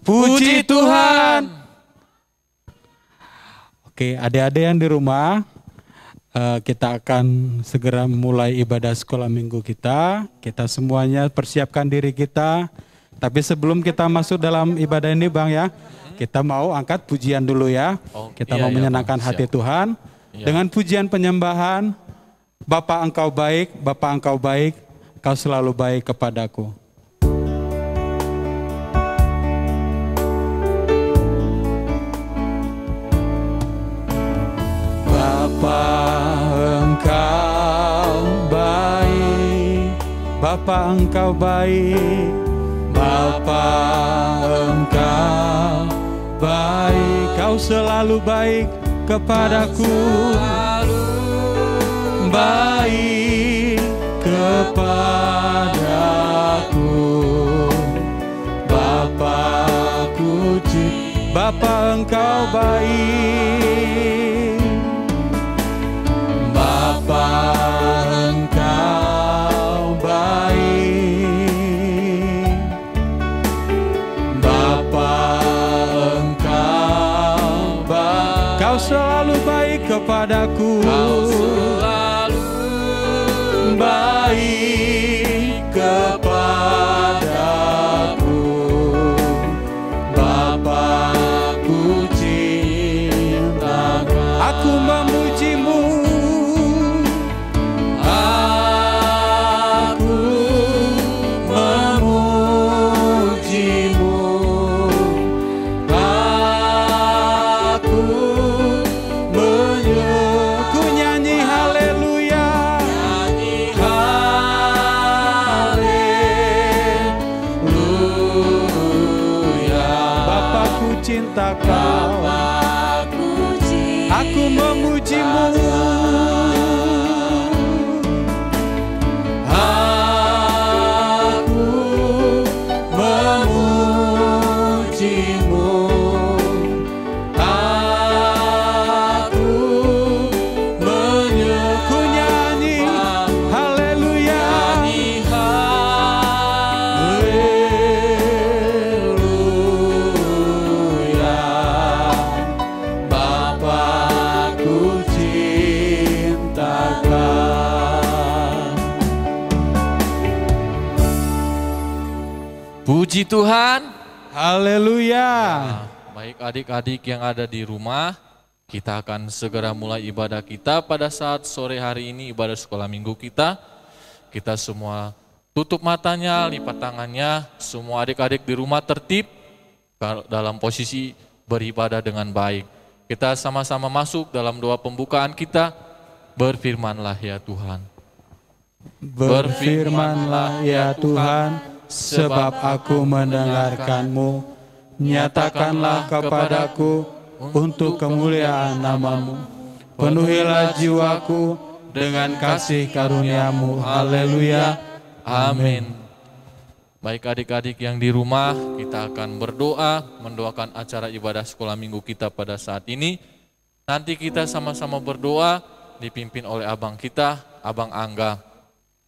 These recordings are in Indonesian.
Puji Tuhan. Oke, adik-adik yang di rumah, kita akan segera mulai ibadah sekolah minggu kita. Kita semuanya persiapkan diri kita. Tapi sebelum kita masuk dalam ibadah ini Bang ya, kita mau angkat pujian dulu ya. Kita mau menyenangkan hati Tuhan. Dengan pujian penyembahan, Bapa Engkau baik, Bapa Engkau baik, Kau selalu baik kepadaku. Bapa Engkau baik, Bapa Engkau baik, Bapa Engkau baik, Kau selalu baik kepadaku, baik kepadaku, Bapakku, Bapa Engkau baik. Bapa Engkau baik, Bapa Engkau baik, Kau selalu baik kepadaku, Kau selalu baik kepadaku, Bapakku cintakan. Aku memujimu, cinta Kau, aku memujimu, aku memujimu, aku ku nyanyi haleluya, puji Tuhan. Haleluya. Baik adik-adik yang ada di rumah, kita akan segera mulai ibadah kita pada saat sore hari ini, ibadah sekolah minggu kita. Kita semua tutup matanya, lipat tangannya, semua adik-adik di rumah tertib dalam posisi beribadah dengan baik. Kita sama-sama masuk dalam doa pembukaan kita. Berfirmanlah ya Tuhan. Berfirmanlah ya Tuhan, sebab aku mendengarkan-Mu, nyatakanlah kepadaku untuk kemuliaan nama-Mu. Penuhilah jiwaku dengan kasih karunia-Mu. Haleluya. Amin. Baik adik-adik yang di rumah, kita akan berdoa, mendoakan acara ibadah sekolah minggu kita pada saat ini. Nanti kita sama-sama berdoa, dipimpin oleh abang kita, Abang Angga.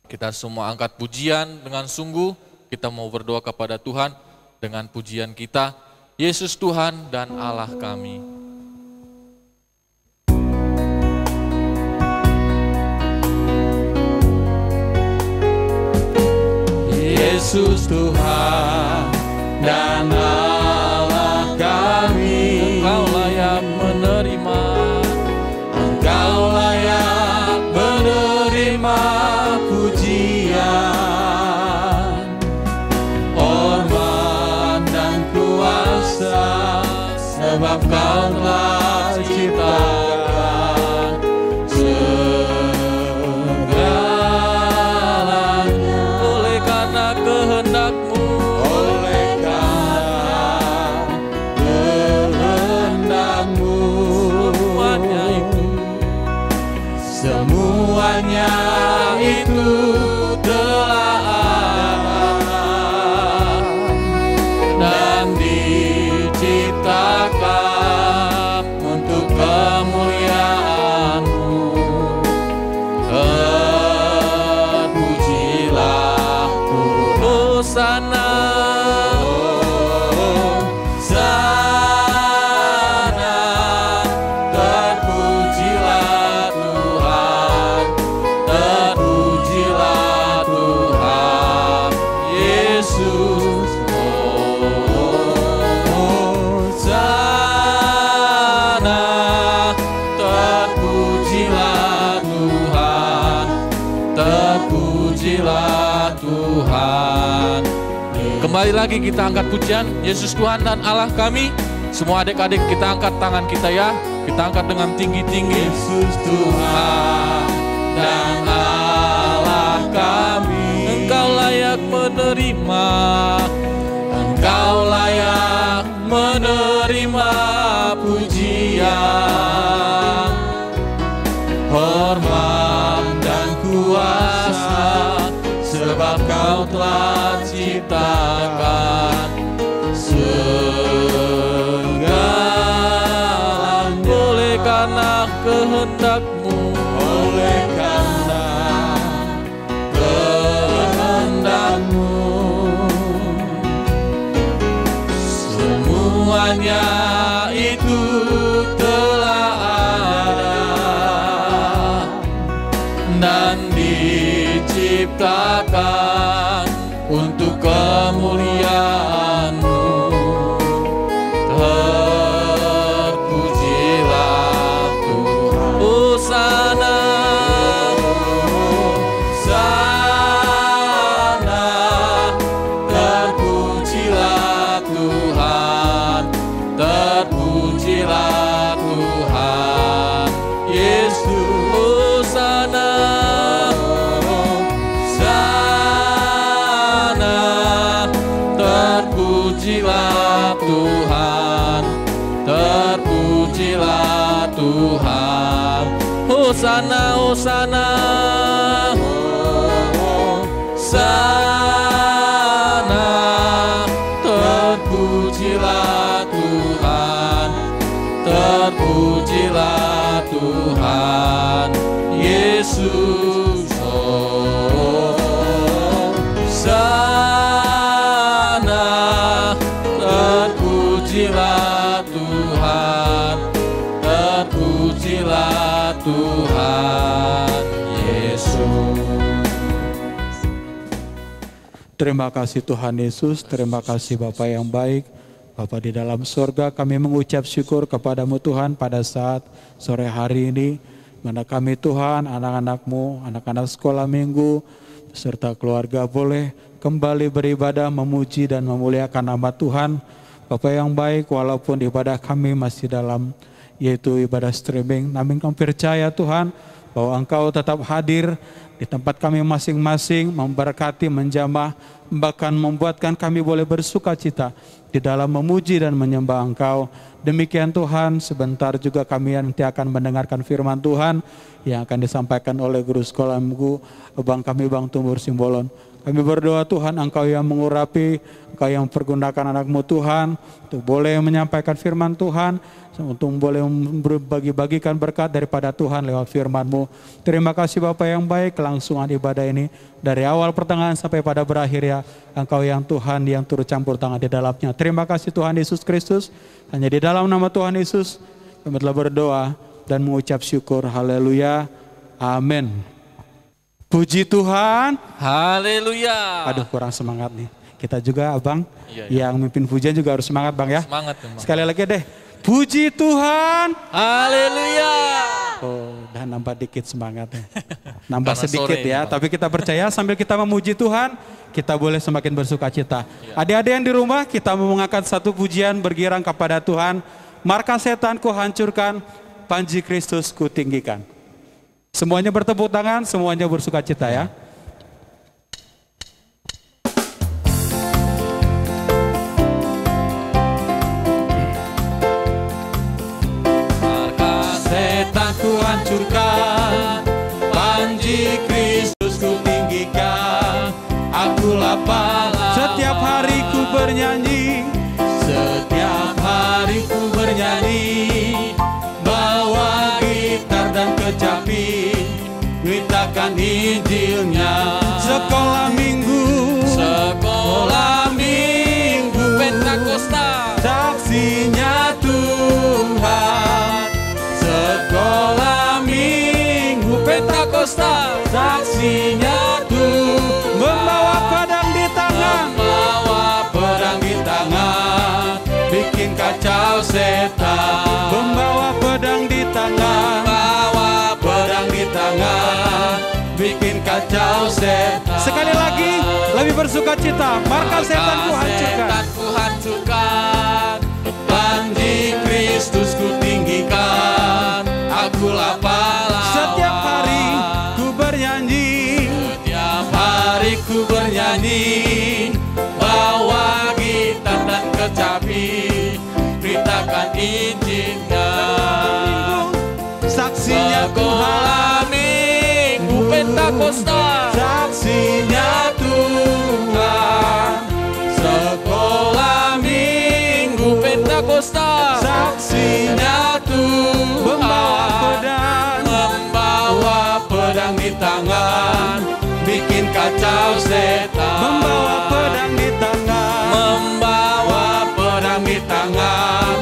Kita semua angkat pujian dengan sungguh. Kita mau berdoa kepada Tuhan dengan pujian kita, Yesus Tuhan dan Allah kami. Yesus Tuhan dan Allah kami, Engkau layak menerima, Engkau layak menerima pujian, hormat dan kuasa, sebab Kau telah ciptakan segalanya. oleh karena kehendak-Mu, Oleh karena kehendak-Mu, semuanya itu telah ada dan diciptakan Hosana, Hosana, terpujilah Tuhan, terpujilah Tuhan Yesus. Hosana, terpujilah Tuhan, terpujilah Tuhan. Kembali lagi kita angkat pujian, Yesus Tuhan dan Allah kami. Semua adik-adik kita angkat tangan kita ya. Kita angkat dengan tinggi-tinggi. Yesus Tuhan dan Allah kami. Engkau layak menerima, Engkau layak menerima pujian, hormat dan kuasa, sebab Kau telah ciptakan segala. Oleh karena kehendak-Mu, oleh karena kehendak-Mu, semuanya itu telah ada dan diciptakan untuk kemuliaan-Mu. Terpujilah Tuhan. Hosana, Hosana, terpujilah Tuhan, terpujilah Tuhan Yesus. Hosana, terpujilah Tuhan, terpujilah Tuhan. Hosana, Hosana, Hosana, terpujilah Tuhan, terpujilah Tuhan Yesus. Terpujilah Tuhan, terpujilah Tuhan Yesus. Terima kasih Tuhan Yesus, terima kasih Bapa yang baik. Bapa di dalam surga, kami mengucap syukur kepadamu Tuhan pada saat sore hari ini, mana kami Tuhan, anak-anak-Mu, anak-anak sekolah minggu, beserta keluarga boleh kembali beribadah, memuji dan memuliakan nama Tuhan. Bapa yang baik, walaupun ibadah kami masih dalam yaitu ibadah streaming, namun kami percaya Tuhan bahwa Engkau tetap hadir di tempat kami masing-masing, memberkati, menjamah, bahkan membuatkan kami boleh bersuka cita di dalam memuji dan menyembah Engkau. Demikian Tuhan, sebentar juga kami nanti akan mendengarkan firman Tuhan yang akan disampaikan oleh guru sekolah minggu Bang kami Bang Tumbur Simbolon. Kami berdoa Tuhan, Engkau yang mengurapi, Engkau yang pergunakan anak-Mu Tuhan untuk boleh menyampaikan firman Tuhan, untuk boleh berbagi-bagikan berkat daripada Tuhan lewat firman-Mu. Terima kasih Bapa yang baik, kelangsungan ibadah ini dari awal pertengahan sampai pada berakhir ya, Engkau yang Tuhan yang turut campur tangan di dalamnya. Terima kasih Tuhan Yesus Kristus, hanya di dalam nama Tuhan Yesus kami telah berdoa dan mengucap syukur. Haleluya, amin. Puji Tuhan. Haleluya. Aduh, kurang semangat nih. Kita juga Abang yang mimpin pujian juga harus semangat Bang ya. Semangat Bang. Sekali lagi deh. Puji Tuhan. Haleluya. Oh, udah nambah dikit semangatnya. Nambah Karena sedikit sore, ya. Bang. Tapi kita percaya sambil kita memuji Tuhan, kita boleh semakin bersuka cita. Adik-adik yang di rumah, kita mau mengangkat satu pujian bergirang kepada Tuhan. Markas setan ku hancurkan, panji Kristus ku tinggikan. Semuanya bertepuk tangan, semuanya bersuka cita ya. Markas setan ku hancurkan, panji Kristus ku tinggikan. Akulah pahlawan. Setiap hari ku bernyanyi, Setiap hari ku bernyanyi, bawa gitar dan kecapi, beritakan Injilnya. sekolah minggu, Sekolah setan, membawa pedang di tangan, bawa pedang di tangan, bikin kacau setan. Sekali lagi, lebih bersuka cita, markas setan ku hancurkan. Setan ku hancurkan, panji Kristus ku tinggikan, akulah pahlawan. Setiap hari ku bernyanyi, setiap hari ku bernyanyi, bawa gitar dan kecapi, beritakan Injilnya. Saksinya Tuhan, Minggu Pentakosta, saksinya Tuhan. Sekolah Minggu Pentakosta, saksinya Tuhan. membawa pedang, membawa pedang di tangan, bikin kacau setan. membawa pedang di tangan, membawa pedang di tangan,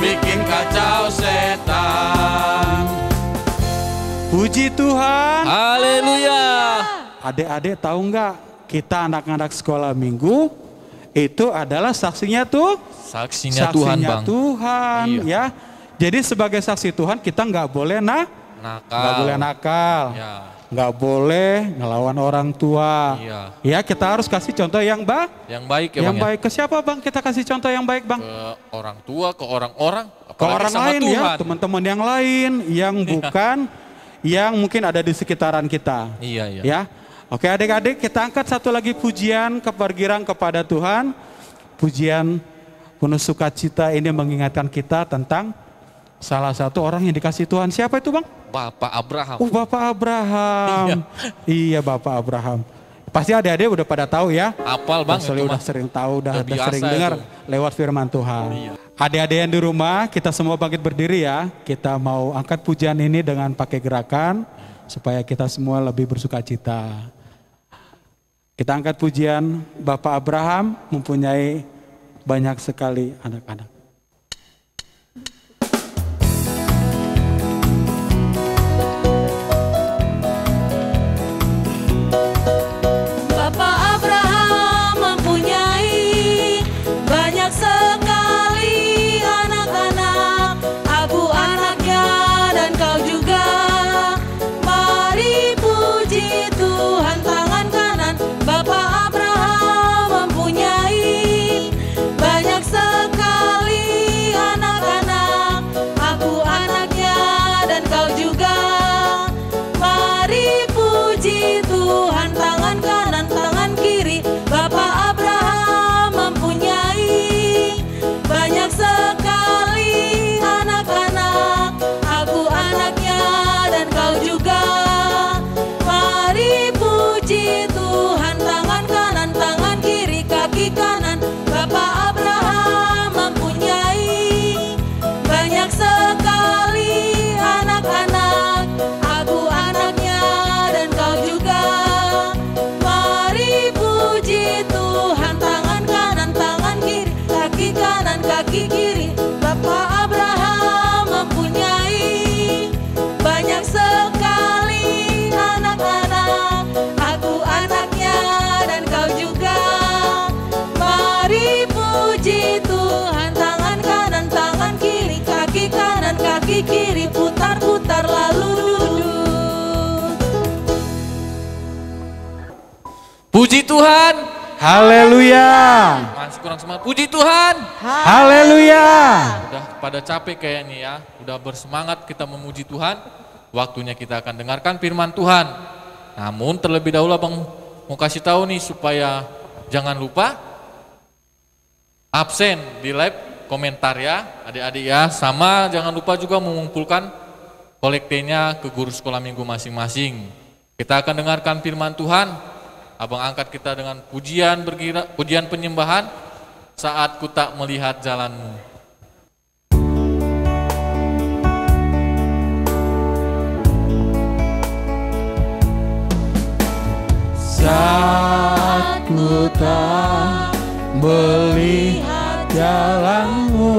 bikin kacau setan. puji Tuhan. Haleluya. Adik-adik tahu nggak, kita anak-anak sekolah minggu itu adalah saksinya Saksinya Tuhan, Bang. Tuhan, Iya. ya. Jadi sebagai saksi Tuhan kita nggak boleh Nakal. nggak boleh nakal, Ya. nggak boleh ngelawan orang tua. Iya. Ya, kita harus kasih contoh yang Yang baik ya, yang Bang. baik. Ke siapa Bang? Kita kasih contoh yang baik Bang. Ke orang tua, ke orang-orang, Ke apalagi orang sama lain Tuhan. ya, teman-teman yang lain yang bukan yang mungkin ada di sekitaran kita. Iya, iya. Ya. Oke adik-adik, kita angkat satu lagi pujian kepergiran kepada Tuhan. Pujian penuh sukacita ini mengingatkan kita tentang salah satu orang yang dikasih Tuhan. Siapa itu Bang? Bapak Abraham. Bapak Abraham. Iya Bapak Abraham. Pasti adik-adik udah pada tahu ya. Apal Bang. Soalnya itu udah mah. sering tahu, udah biasa sering dengar itu. lewat firman Tuhan. Iya. Adik-adik yang di rumah, kita semua bangkit berdiri ya. Kita mau angkat pujian ini dengan pakai gerakan supaya kita semua lebih bersuka cita. Kita angkat pujian Bapak Abraham mempunyai banyak sekali anak-anak. Bapak Abraham mempunyai banyak sekali anak-anak, aku anaknya dan kau juga. Mari puji Tuhan, tangan kanan. Bapak Abraham mempunyai banyak sekali anak-anak, aku anaknya dan kau juga. Mari puji Tuhan, tangan kanan, tangan kiri. Bapak Abraham mempunyai banyak sekali anak-anak, aku anaknya dan kau juga. Mari puji Tuhan, tangan kanan, tangan kiri, kaki kanan. Bapak Abraham mempunyai banyak sekali anak-anak, aku anaknya dan kau juga. Mari puji Tuhan, tangan kanan, tangan kiri, kaki kanan, kaki kiri. Bapak Abraham mempunyai banyak sekali anak-anak, aku anaknya dan kau juga. Mari puji Tuhan, tangan kanan, tangan kiri, kaki kanan, kaki kiri, putar-putar lalu duduk. Puji Tuhan. Haleluya. Masih kurang semangat. Puji Tuhan. Haleluya. Udah pada capek kayaknya ya. Udah bersemangat kita memuji Tuhan. Waktunya kita akan dengarkan firman Tuhan. Namun terlebih dahulu Abang mau kasih tahu nih supaya jangan lupa absen di live komentar ya adik-adik ya. Sama jangan lupa juga mengumpulkan kolektenya ke guru sekolah minggu masing-masing. Kita akan dengarkan firman Tuhan. Abang angkat kita dengan pujian pujian penyembahan saat ku tak melihat jalanmu. Saat ku tak melihat jalanmu,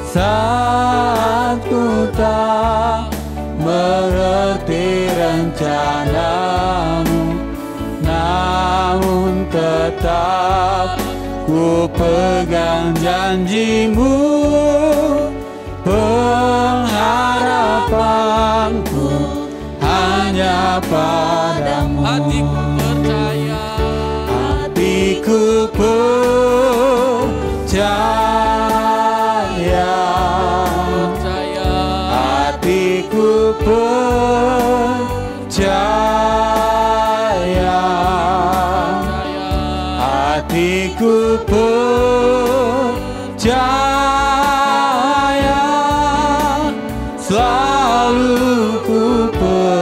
saat ku tak mengerti rencanamu, namun tetap ku pegang janjimu, pengharapanku hanya padamu. Hatiku percaya, hatiku percaya, hatiku percaya, hatiku percaya, selalu ku percaya.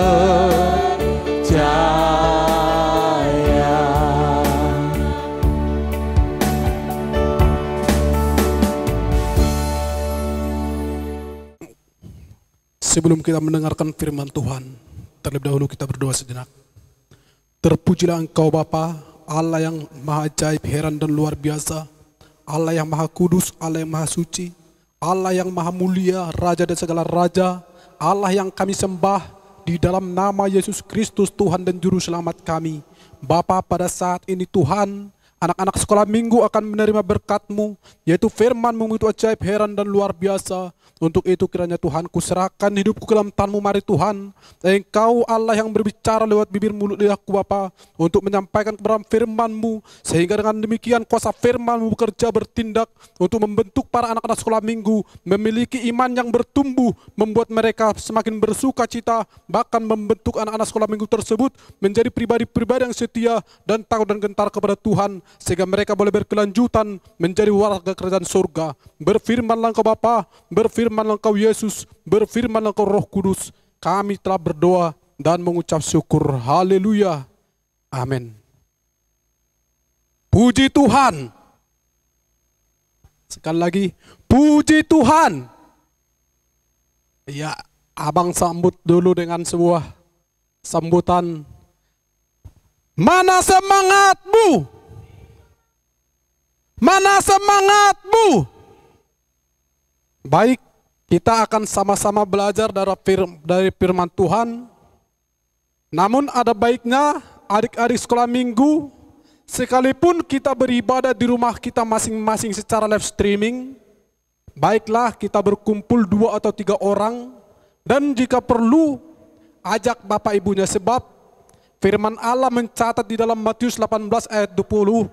Sebelum kita mendengarkan firman Tuhan, terlebih dahulu kita berdoa sejenak. Terpujilah Engkau Bapa, Allah yang maha ajaib, heran dan luar biasa, Allah yang maha kudus, Allah yang maha suci, Allah yang maha mulia, Raja dan segala raja, Allah yang kami sembah di dalam nama Yesus Kristus, Tuhan dan Juru Selamat kami. Bapa, pada saat ini Tuhan, anak-anak sekolah minggu akan menerima berkat-Mu, yaitu firman-Mu itu ajaib, heran dan luar biasa. Untuk itu kiranya Tuhan, ku serahkan hidupku ke dalam tangan-Mu, mari Tuhan. Engkau Allah yang berbicara lewat bibir mulut lidahku Bapa, untuk menyampaikan kebenaran firman-Mu, sehingga dengan demikian kuasa firman-Mu bekerja bertindak untuk membentuk para anak-anak sekolah minggu, memiliki iman yang bertumbuh, membuat mereka semakin bersuka cita, bahkan membentuk anak-anak sekolah minggu tersebut menjadi pribadi-pribadi yang setia dan takut dan gentar kepada Tuhan, sehingga mereka boleh berkelanjutan menjadi warga kerajaan surga. Berfirmanlah Engkau Bapa, berfirmanlah Engkau Yesus, berfirmanlah Engkau Roh Kudus. Kami telah berdoa dan mengucap syukur. Haleluya. Amin. Puji Tuhan. Sekali lagi, puji Tuhan. Ya, abang sambut dulu dengan sebuah sambutan. Mana semangatmu? Mana semangatmu? Baik, kita akan sama-sama belajar dari firman Tuhan. Namun ada baiknya adik-adik sekolah minggu, sekalipun kita beribadah di rumah kita masing-masing secara live streaming, baiklah kita berkumpul 2 atau 3 orang, dan jika perlu ajak bapak ibunya, sebab firman Allah mencatat di dalam Matius 18 ayat 20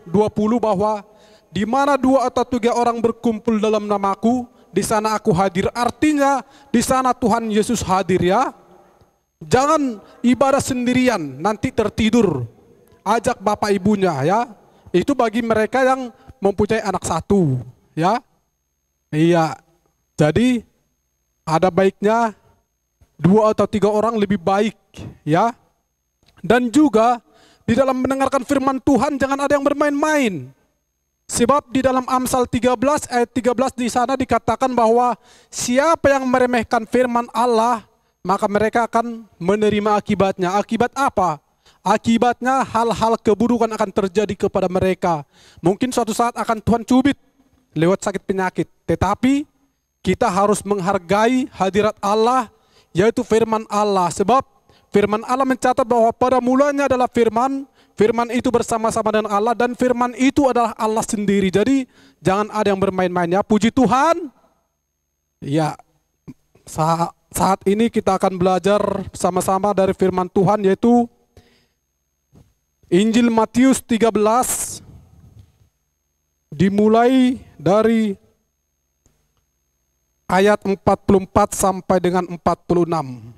bahwa di mana 2 atau 3 orang berkumpul dalam namaku, di sana aku hadir. Artinya di sana Tuhan Yesus hadir ya. Jangan ibadah sendirian, nanti tertidur. Ajak bapak ibunya ya. Itu bagi mereka yang mempunyai anak 1 ya. Iya. Jadi ada baiknya 2 atau 3 orang lebih baik ya. Dan juga di dalam mendengarkan firman Tuhan jangan ada yang bermain-main. Sebab di dalam Amsal 13 ayat 13 di sana dikatakan bahwa siapa yang meremehkan firman Allah, maka mereka akan menerima akibatnya. Akibat apa? Akibatnya hal-hal keburukan akan terjadi kepada mereka. Mungkin suatu saat akan Tuhan cubit lewat sakit penyakit. Tetapi kita harus menghargai hadirat Allah, yaitu firman Allah. Sebab firman Allah mencatat bahwa pada mulanya adalah firman, firman itu bersama-sama dengan Allah, dan firman itu adalah Allah sendiri. Jadi jangan ada yang bermain-main ya. Puji Tuhan. Ya, saat ini kita akan belajar sama-sama dari firman Tuhan, yaitu Injil Matius 13, dimulai dari ayat 44 sampai dengan 46.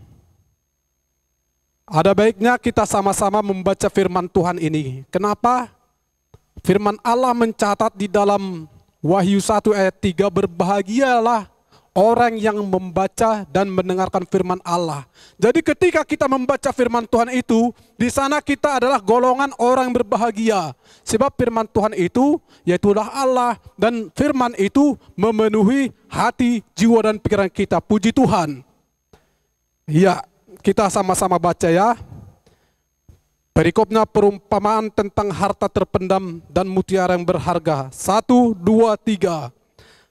Ada baiknya kita sama-sama membaca firman Tuhan ini. Kenapa? Firman Allah mencatat di dalam Wahyu 1 ayat 3, berbahagialah orang yang membaca dan mendengarkan firman Allah. Jadi ketika kita membaca firman Tuhan itu, di sana kita adalah golongan orang yang berbahagia. Sebab firman Tuhan itu, yaitulah Allah, dan firman itu memenuhi hati, jiwa dan pikiran kita. Puji Tuhan. Ya. Kita sama-sama baca ya. Perikopnya perumpamaan tentang harta terpendam dan mutiara yang berharga. 1, 2, 3.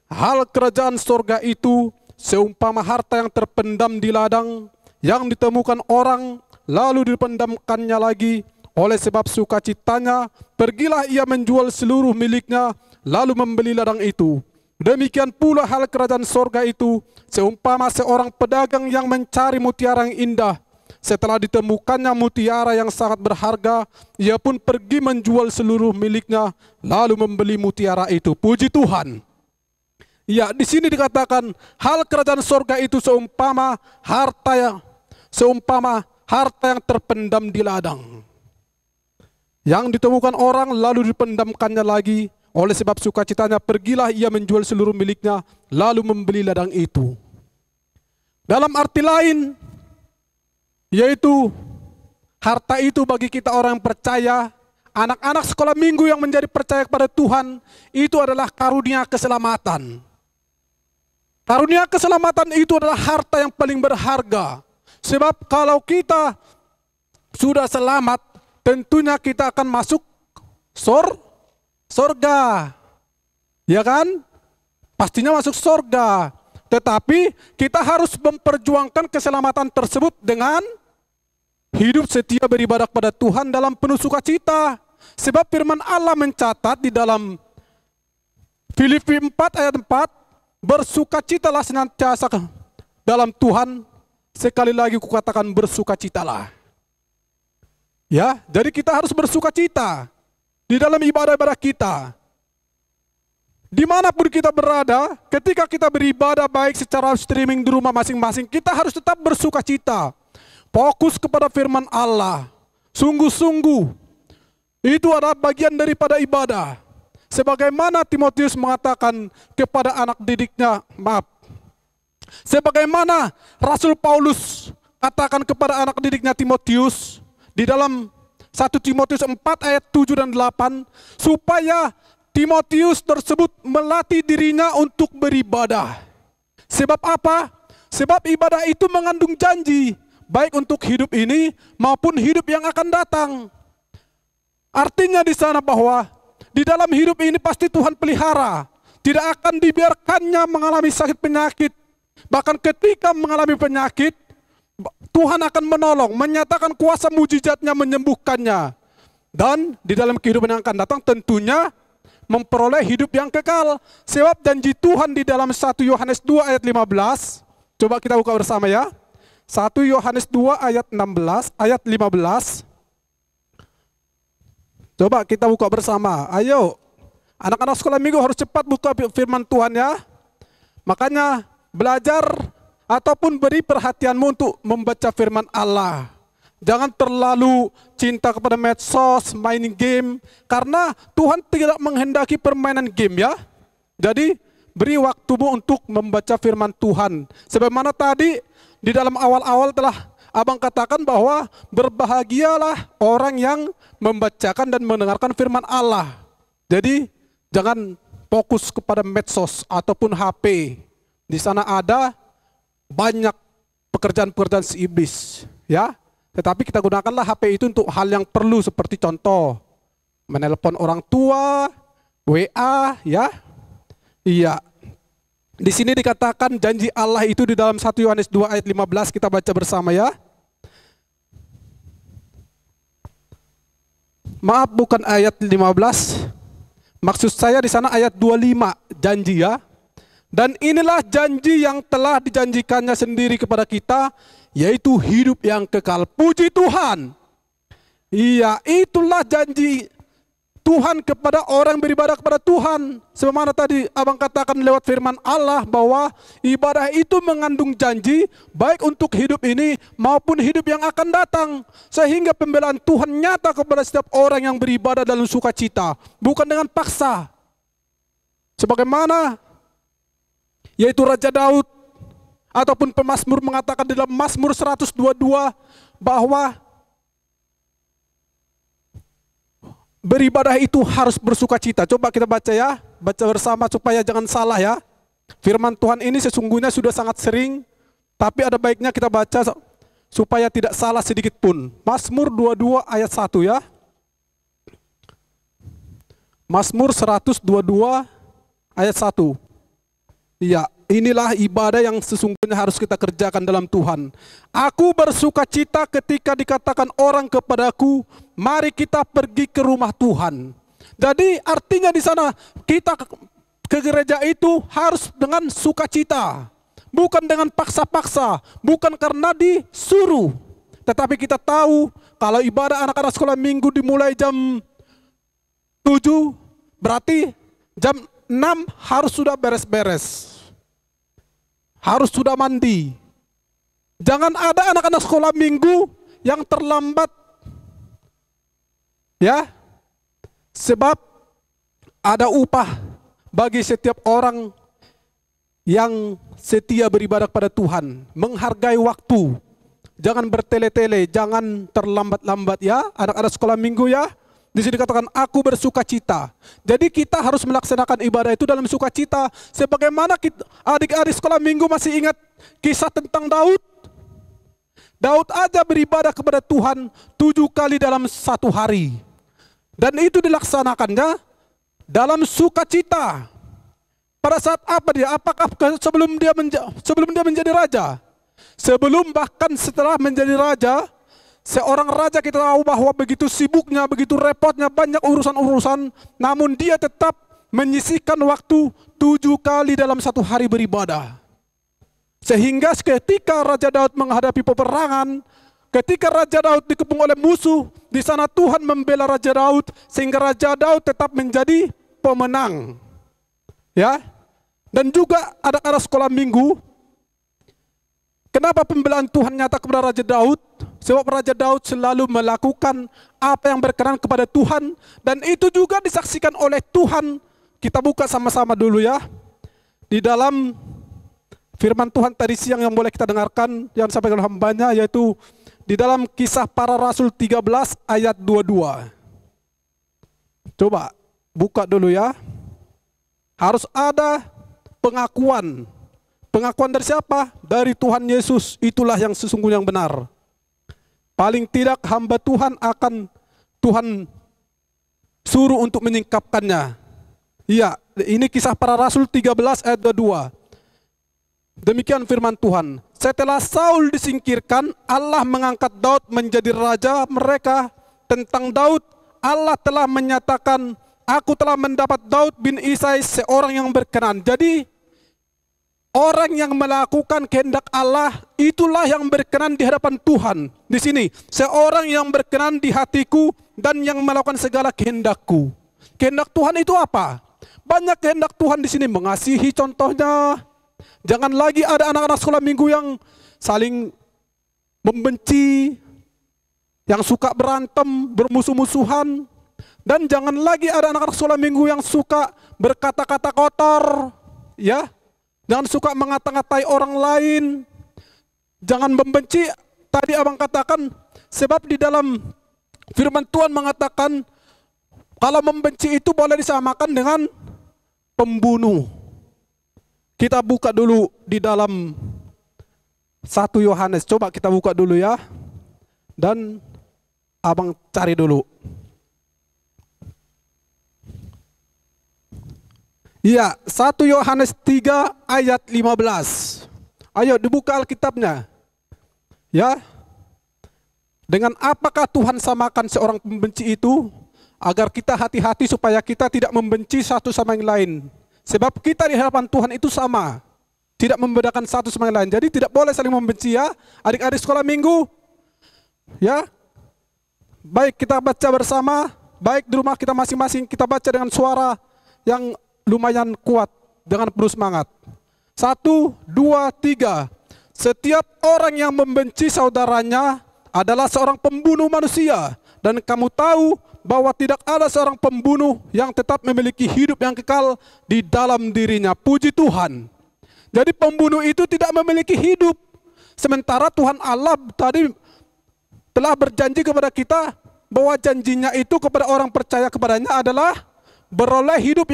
Hal kerajaan sorga itu seumpama harta yang terpendam di ladang, yang ditemukan orang, lalu dipendamkannya lagi. Oleh sebab sukacitanya, pergilah ia menjual seluruh miliknya, lalu membeli ladang itu. Demikian pula hal kerajaan sorga itu, seumpama seorang pedagang yang mencari mutiara yang indah. Setelah ditemukannya mutiara yang sangat berharga, ia pun pergi menjual seluruh miliknya, lalu membeli mutiara itu. Puji Tuhan. Ya, di sini dikatakan hal kerajaan sorga itu seumpama harta yang terpendam di ladang, yang ditemukan orang lalu dipendamkannya lagi. Oleh sebab sukacitanya pergilah ia menjual seluruh miliknya, lalu membeli ladang itu. Dalam arti lain, yaitu harta itu bagi kita orang yang percaya, anak-anak sekolah minggu yang menjadi percaya kepada Tuhan, itu adalah karunia keselamatan. Karunia keselamatan itu adalah harta yang paling berharga. Sebab kalau kita sudah selamat, tentunya kita akan masuk sorga, ya kan? Pastinya masuk sorga. Tetapi kita harus memperjuangkan keselamatan tersebut dengan hidup setia beribadah kepada Tuhan dalam penuh sukacita. Sebab firman Allah mencatat di dalam Filipi 4 ayat 4, bersukacitalah senantiasa dalam Tuhan. Sekali lagi kukatakan bersukacitalah. Ya, jadi kita harus bersukacita di dalam ibadah-ibadah kita. Dimanapun kita berada, ketika kita beribadah baik secara streaming di rumah masing-masing, kita harus tetap bersukacita. Fokus kepada firman Allah. Sungguh-sungguh, itu adalah bagian daripada ibadah. Sebagaimana Timotius mengatakan kepada anak didiknya, sebagaimana Rasul Paulus katakan kepada anak didiknya Timotius di dalam 1 Timotius 4 ayat 7 dan 8, supaya Timotius tersebut melatih dirinya untuk beribadah. Sebab apa? Sebab ibadah itu mengandung janji, baik untuk hidup ini maupun hidup yang akan datang. Artinya di sana bahwa di dalam hidup ini pasti Tuhan pelihara. Tidak akan dibiarkannya mengalami sakit penyakit. Bahkan ketika mengalami penyakit, Tuhan akan menolong, menyatakan kuasa mujizatnya, menyembuhkannya. Dan di dalam kehidupan yang akan datang tentunya memperoleh hidup yang kekal. Sebab janji Tuhan di dalam 1 Yohanes 2 ayat 15. Coba kita buka bersama ya. 1 Yohanes 2 ayat 16, ayat 15. Coba kita buka bersama. Ayo, anak-anak sekolah minggu harus cepat buka firman Tuhan ya. Makanya belajar ataupun beri perhatianmu untuk membaca firman Allah. Jangan terlalu cinta kepada medsos, main game, karena Tuhan tidak menghendaki permainan game ya. Jadi beri waktumu untuk membaca firman Tuhan. Sebagaimana tadi di dalam awal-awal telah abang katakan bahwa berbahagialah orang yang membacakan dan mendengarkan firman Allah. Jadi jangan fokus kepada medsos ataupun HP. Di sana ada banyak pekerjaan-pekerjaan si iblis, ya. Tetapi kita gunakanlah HP itu untuk hal yang perlu, seperti contoh menelpon orang tua, WA, ya. Iya. Di sini dikatakan janji Allah itu di dalam 1 Yohanes 2 ayat 15, kita baca bersama ya. Maaf, bukan ayat 15. Maksud saya di sana ayat 25, janji ya. Dan inilah janji yang telah dijanjikannya sendiri kepada kita, yaitu hidup yang kekal. Puji Tuhan. Iya, itulah janji Tuhan kepada orang yang beribadah kepada Tuhan. Sebagaimana tadi abang katakan lewat firman Allah bahwa ibadah itu mengandung janji baik untuk hidup ini maupun hidup yang akan datang. Sehingga pembelaan Tuhan nyata kepada setiap orang yang beribadah dalam sukacita, bukan dengan paksa. Sebagaimana yaitu Raja Daud ataupun pemazmur mengatakan dalam Mazmur 122 bahwa beribadah itu harus bersukacita. Coba kita baca ya, baca bersama supaya jangan salah ya. Firman Tuhan ini sesungguhnya sudah sangat sering, tapi ada baiknya kita baca supaya tidak salah sedikit pun. Mazmur 22 ayat 1 ya. Mazmur 122 ayat 1. Iya, inilah ibadah yang sesungguhnya harus kita kerjakan dalam Tuhan. Aku bersukacita ketika dikatakan orang kepadaku, mari kita pergi ke rumah Tuhan. Jadi artinya di sana kita ke gereja itu harus dengan sukacita, bukan dengan paksa-paksa, bukan karena disuruh. Tetapi kita tahu kalau ibadah anak-anak sekolah minggu dimulai jam 7, berarti jam 6 harus sudah beres-beres. Harus sudah mandi. Jangan ada anak-anak sekolah minggu yang terlambat. Ya. Sebab ada upah bagi setiap orang yang setia beribadah kepada Tuhan, menghargai waktu. Jangan bertele-tele, jangan terlambat-lambat ya, anak-anak sekolah minggu ya. Di sini dikatakan aku bersuka cita. Jadi kita harus melaksanakan ibadah itu dalam sukacita. Sebagaimana adik-adik sekolah minggu masih ingat kisah tentang Daud. Daud aja beribadah kepada Tuhan 7 kali dalam 1 hari. Dan itu dilaksanakannya dalam sukacita. Pada saat apa dia? Apakah sebelum dia menjadi raja? Sebelum bahkan setelah menjadi raja, seorang raja kita tahu bahwa begitu sibuknya, begitu repotnya, banyak urusan-urusan, namun dia tetap menyisihkan waktu 7 kali dalam 1 hari beribadah. Sehingga ketika Raja Daud menghadapi peperangan, ketika Raja Daud dikepung oleh musuh, di sana Tuhan membela Raja Daud sehingga Raja Daud tetap menjadi pemenang. Ya. Dan juga anak-anak sekolah minggu, kenapa pembelaan Tuhan nyata kepada Raja Daud? Sebab Raja Daud selalu melakukan apa yang berkenan kepada Tuhan, dan itu juga disaksikan oleh Tuhan. Kita buka sama-sama dulu ya. Di dalam firman Tuhan tadi siang yang boleh kita dengarkan, yang disampaikan oleh hambanya, yaitu di dalam Kisah Para Rasul 13 ayat 22. Coba buka dulu ya. Harus ada pengakuan. Pengakuan dari siapa? Dari Tuhan Yesus. Itulah yang sesungguhnya yang benar. Paling tidak hamba Tuhan akan Tuhan suruh untuk menyingkapkannya. Iya, ini Kisah Para Rasul 13 ayat 22. Demikian firman Tuhan. Setelah Saul disingkirkan, Allah mengangkat Daud menjadi raja mereka. Tentang Daud, Allah telah menyatakan, aku telah mendapat Daud bin Isai seorang yang berkenan. Jadi orang yang melakukan kehendak Allah, itulah yang berkenan di hadapan Tuhan. Di sini, seorang yang berkenan di hatiku dan yang melakukan segala kehendakku. Kehendak Tuhan itu apa? Banyak kehendak Tuhan di sini, mengasihi contohnya. Jangan lagi ada anak-anak sekolah minggu yang saling membenci, yang suka berantem, bermusuh-musuhan. Dan jangan lagi ada anak-anak sekolah minggu yang suka berkata-kata kotor, ya. Jangan suka mengata-ngatai orang lain. Jangan membenci. Tadi abang katakan, sebab di dalam firman Tuhan mengatakan, kalau membenci itu boleh disamakan dengan pembunuh. Kita buka dulu di dalam 1 Yohanes. Coba kita buka dulu ya. Dan abang cari dulu. Iya, 1 Yohanes 3 ayat 15. Ayo dibuka Alkitabnya. Ya. Dengan apakah Tuhan samakan seorang pembenci itu? Agar kita hati-hati supaya kita tidak membenci satu sama yang lain. Sebab kita di hadapan Tuhan itu sama. Tidak membedakan satu sama yang lain. Jadi tidak boleh saling membenci ya. Adik-adik sekolah minggu. Ya. Baik kita baca bersama. Baik di rumah kita masing-masing. Kita baca dengan suara yang lumayan kuat, dengan penuh semangat. 1, 2, 3. Setiap orang yang membenci saudaranya adalah seorang pembunuh manusia. Dan kamu tahu bahwa tidak ada seorang pembunuh yang tetap memiliki hidup yang kekal di dalam dirinya. Puji Tuhan. Jadi pembunuh itu tidak memiliki hidup. Sementara Tuhan Allah tadi telah berjanji kepada kita bahwa janjinya itu kepada orang percaya kepadanya adalah beroleh hidup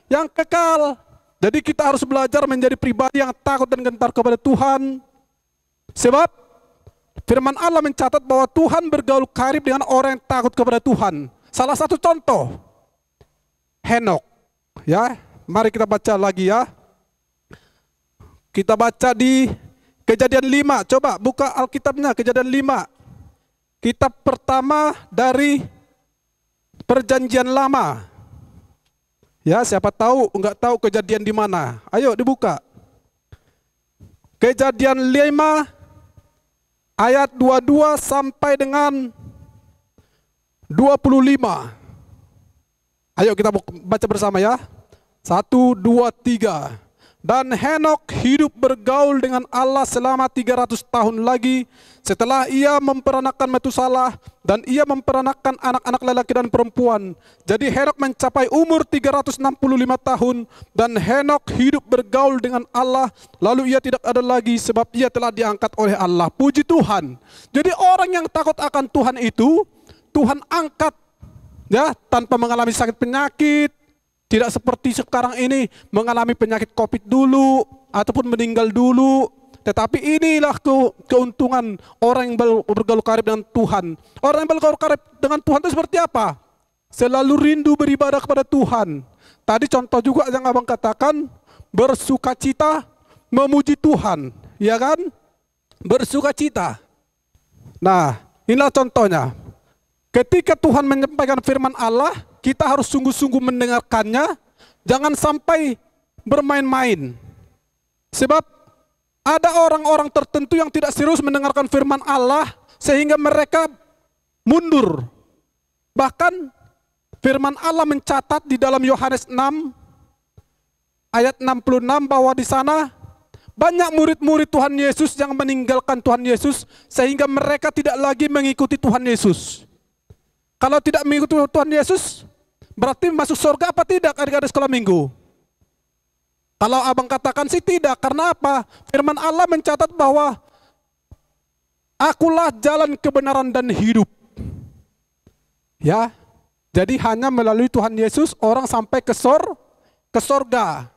yang kekal. Jadi kita harus belajar menjadi pribadi yang takut dan gentar kepada Tuhan. Sebab firman Allah mencatat bahwa Tuhan bergaul karib dengan orang yang takut kepada Tuhan. Salah satu contoh, Henok. Ya, mari kita baca lagi ya. Kita baca di Kejadian 5. Coba buka Alkitabnya, Kejadian 5. Kitab pertama dari Perjanjian Lama. Ya, siapa tahu enggak tahu kejadian di mana. Ayo dibuka. Kejadian 5 ayat 22 sampai dengan 25. Ayo kita baca bersama ya. 1, 2, 3. Dan Henokh hidup bergaul dengan Allah selama 300 tahun lagi setelah ia memperanakan Metusalah, dan ia memperanakan anak-anak lelaki dan perempuan. Jadi Henokh mencapai umur 365 tahun, dan Henokh hidup bergaul dengan Allah, lalu ia tidak ada lagi sebab ia telah diangkat oleh Allah. Puji Tuhan. Jadi orang yang takut akan Tuhan itu Tuhan angkat, ya, tanpa mengalami sakit penyakit. Tidak seperti sekarang ini mengalami penyakit COVID dulu ataupun meninggal dulu. Tetapi inilah keuntungan orang yang bergaul karib dengan Tuhan. Orang yang bergaul karib dengan Tuhan itu seperti apa? Selalu rindu beribadah kepada Tuhan. Tadi contoh juga yang abang katakan, bersukacita memuji Tuhan, ya kan? Bersukacita. Nah, inilah contohnya. Ketika Tuhan menyampaikan firman Allah, kita harus sungguh-sungguh mendengarkannya, jangan sampai bermain-main. Sebab ada orang-orang tertentu yang tidak serius mendengarkan firman Allah, sehingga mereka mundur. Bahkan firman Allah mencatat di dalam Yohanes 6 ayat 66 bahwa di sana banyak murid-murid Tuhan Yesus yang meninggalkan Tuhan Yesus, sehingga mereka tidak lagi mengikuti Tuhan Yesus. Kalau tidak mengikuti Tuhan Yesus, berarti masuk surga apa tidak adik-adik sekolah minggu? Kalau abang katakan sih tidak, karena apa? Firman Allah mencatat bahwa akulah jalan kebenaran dan hidup. Ya, jadi hanya melalui Tuhan Yesus orang sampai ke surga.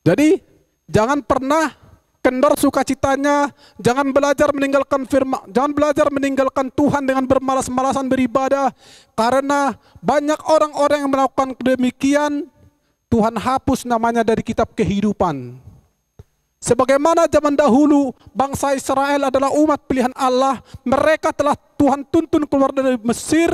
Jadi jangan pernah kendor sukacitanya, jangan belajar meninggalkan firman, jangan belajar meninggalkan Tuhan dengan bermalas-malasan beribadah, karena banyak orang-orang yang melakukan demikian, Tuhan hapus namanya dari kitab kehidupan. Sebagaimana zaman dahulu bangsa Israel adalah umat pilihan Allah, mereka telah Tuhan tuntun keluar dari Mesir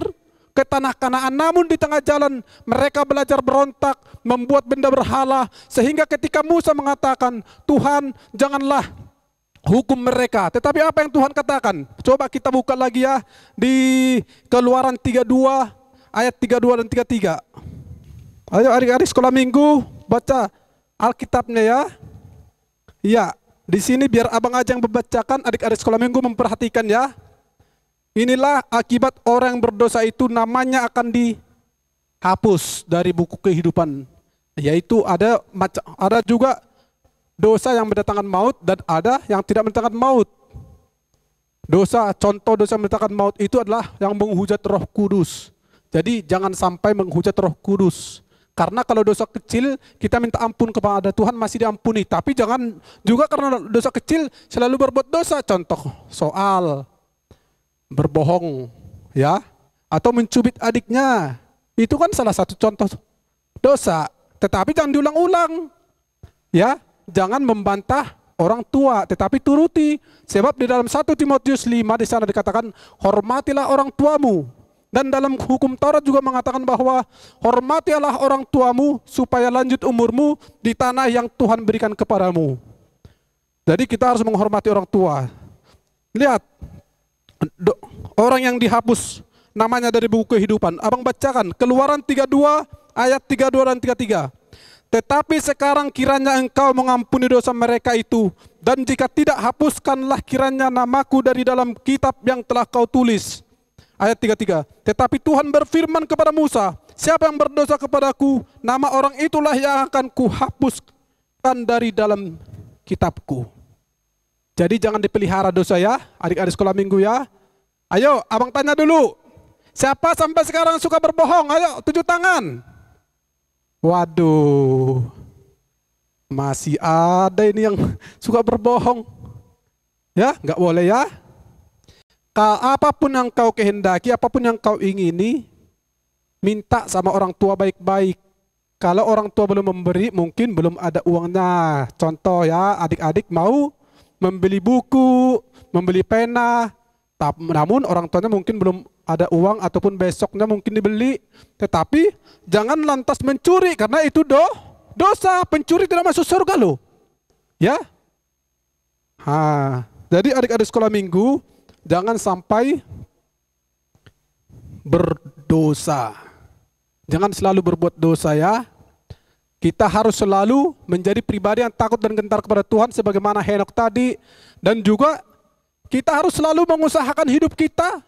ke tanah Kanaan, namun di tengah jalan mereka belajar berontak, membuat benda berhala, sehingga ketika Musa mengatakan, Tuhan janganlah hukum mereka. Tetapi apa yang Tuhan katakan? Coba kita buka lagi ya di Keluaran 32 ayat 32 dan 33. Ayo adik-adik sekolah minggu baca Alkitabnya ya. Iya, di sini biar abang aja yang membacakan, adik-adik sekolah minggu memperhatikan ya. Inilah akibat orang yang berdosa itu, namanya akan dihapus dari buku kehidupan. Yaitu ada juga dosa yang mendatangkan maut dan ada yang tidak mendatangkan maut. Contoh dosa yang mendatangkan maut itu adalah yang menghujat Roh Kudus. Jadi jangan sampai menghujat Roh Kudus. Karena kalau dosa kecil kita minta ampun kepada Tuhan masih diampuni. Tapi jangan juga karena dosa kecil selalu berbuat dosa. Contoh soal berbohong ya, atau mencubit adiknya, itu kan salah satu contoh dosa. Tetapi jangan diulang-ulang ya, jangan membantah orang tua, tetapi turuti. Sebab di dalam 1 Timotius 5 di sana dikatakan, hormatilah orang tuamu. Dan dalam hukum Taurat juga mengatakan bahwa hormatilah orang tuamu supaya lanjut umurmu di tanah yang Tuhan berikan kepadamu. Jadi kita harus menghormati orang tua. Lihat, orang yang dihapus namanya dari buku kehidupan. Abang bacakan Keluaran 32 ayat 32 dan 33. Tetapi sekarang kiranya engkau mengampuni dosa mereka itu, dan jika tidak, hapuskanlah kiranya namaku dari dalam kitab yang telah kau tulis. Ayat 33. Tetapi Tuhan berfirman kepada Musa, siapa yang berdosa kepadaku, nama orang itulah yang akan kuhapuskan dari dalam kitabku. Jadi jangan dipelihara dosa ya, adik-adik sekolah minggu ya. Ayo, abang tanya dulu. Siapa sampai sekarang suka berbohong? Ayo, 7 tangan. Waduh. Masih ada ini yang suka berbohong. Ya, nggak boleh ya. Apapun yang kau kehendaki, apapun yang kau ingini, minta sama orang tua baik-baik. Kalau orang tua belum memberi, mungkin belum ada uangnya. Contoh ya, adik-adik mau membeli buku, membeli pena, namun orang tuanya mungkin belum ada uang ataupun besoknya mungkin dibeli. Tetapi jangan lantas mencuri karena itu dosa. Pencuri tidak masuk surga loh. Ya. Jadi adik-adik sekolah minggu jangan sampai berdosa. Jangan selalu berbuat dosa ya. Kita harus selalu menjadi pribadi yang takut dan gentar kepada Tuhan sebagaimana Henok tadi. Dan juga kita harus selalu mengusahakan hidup kita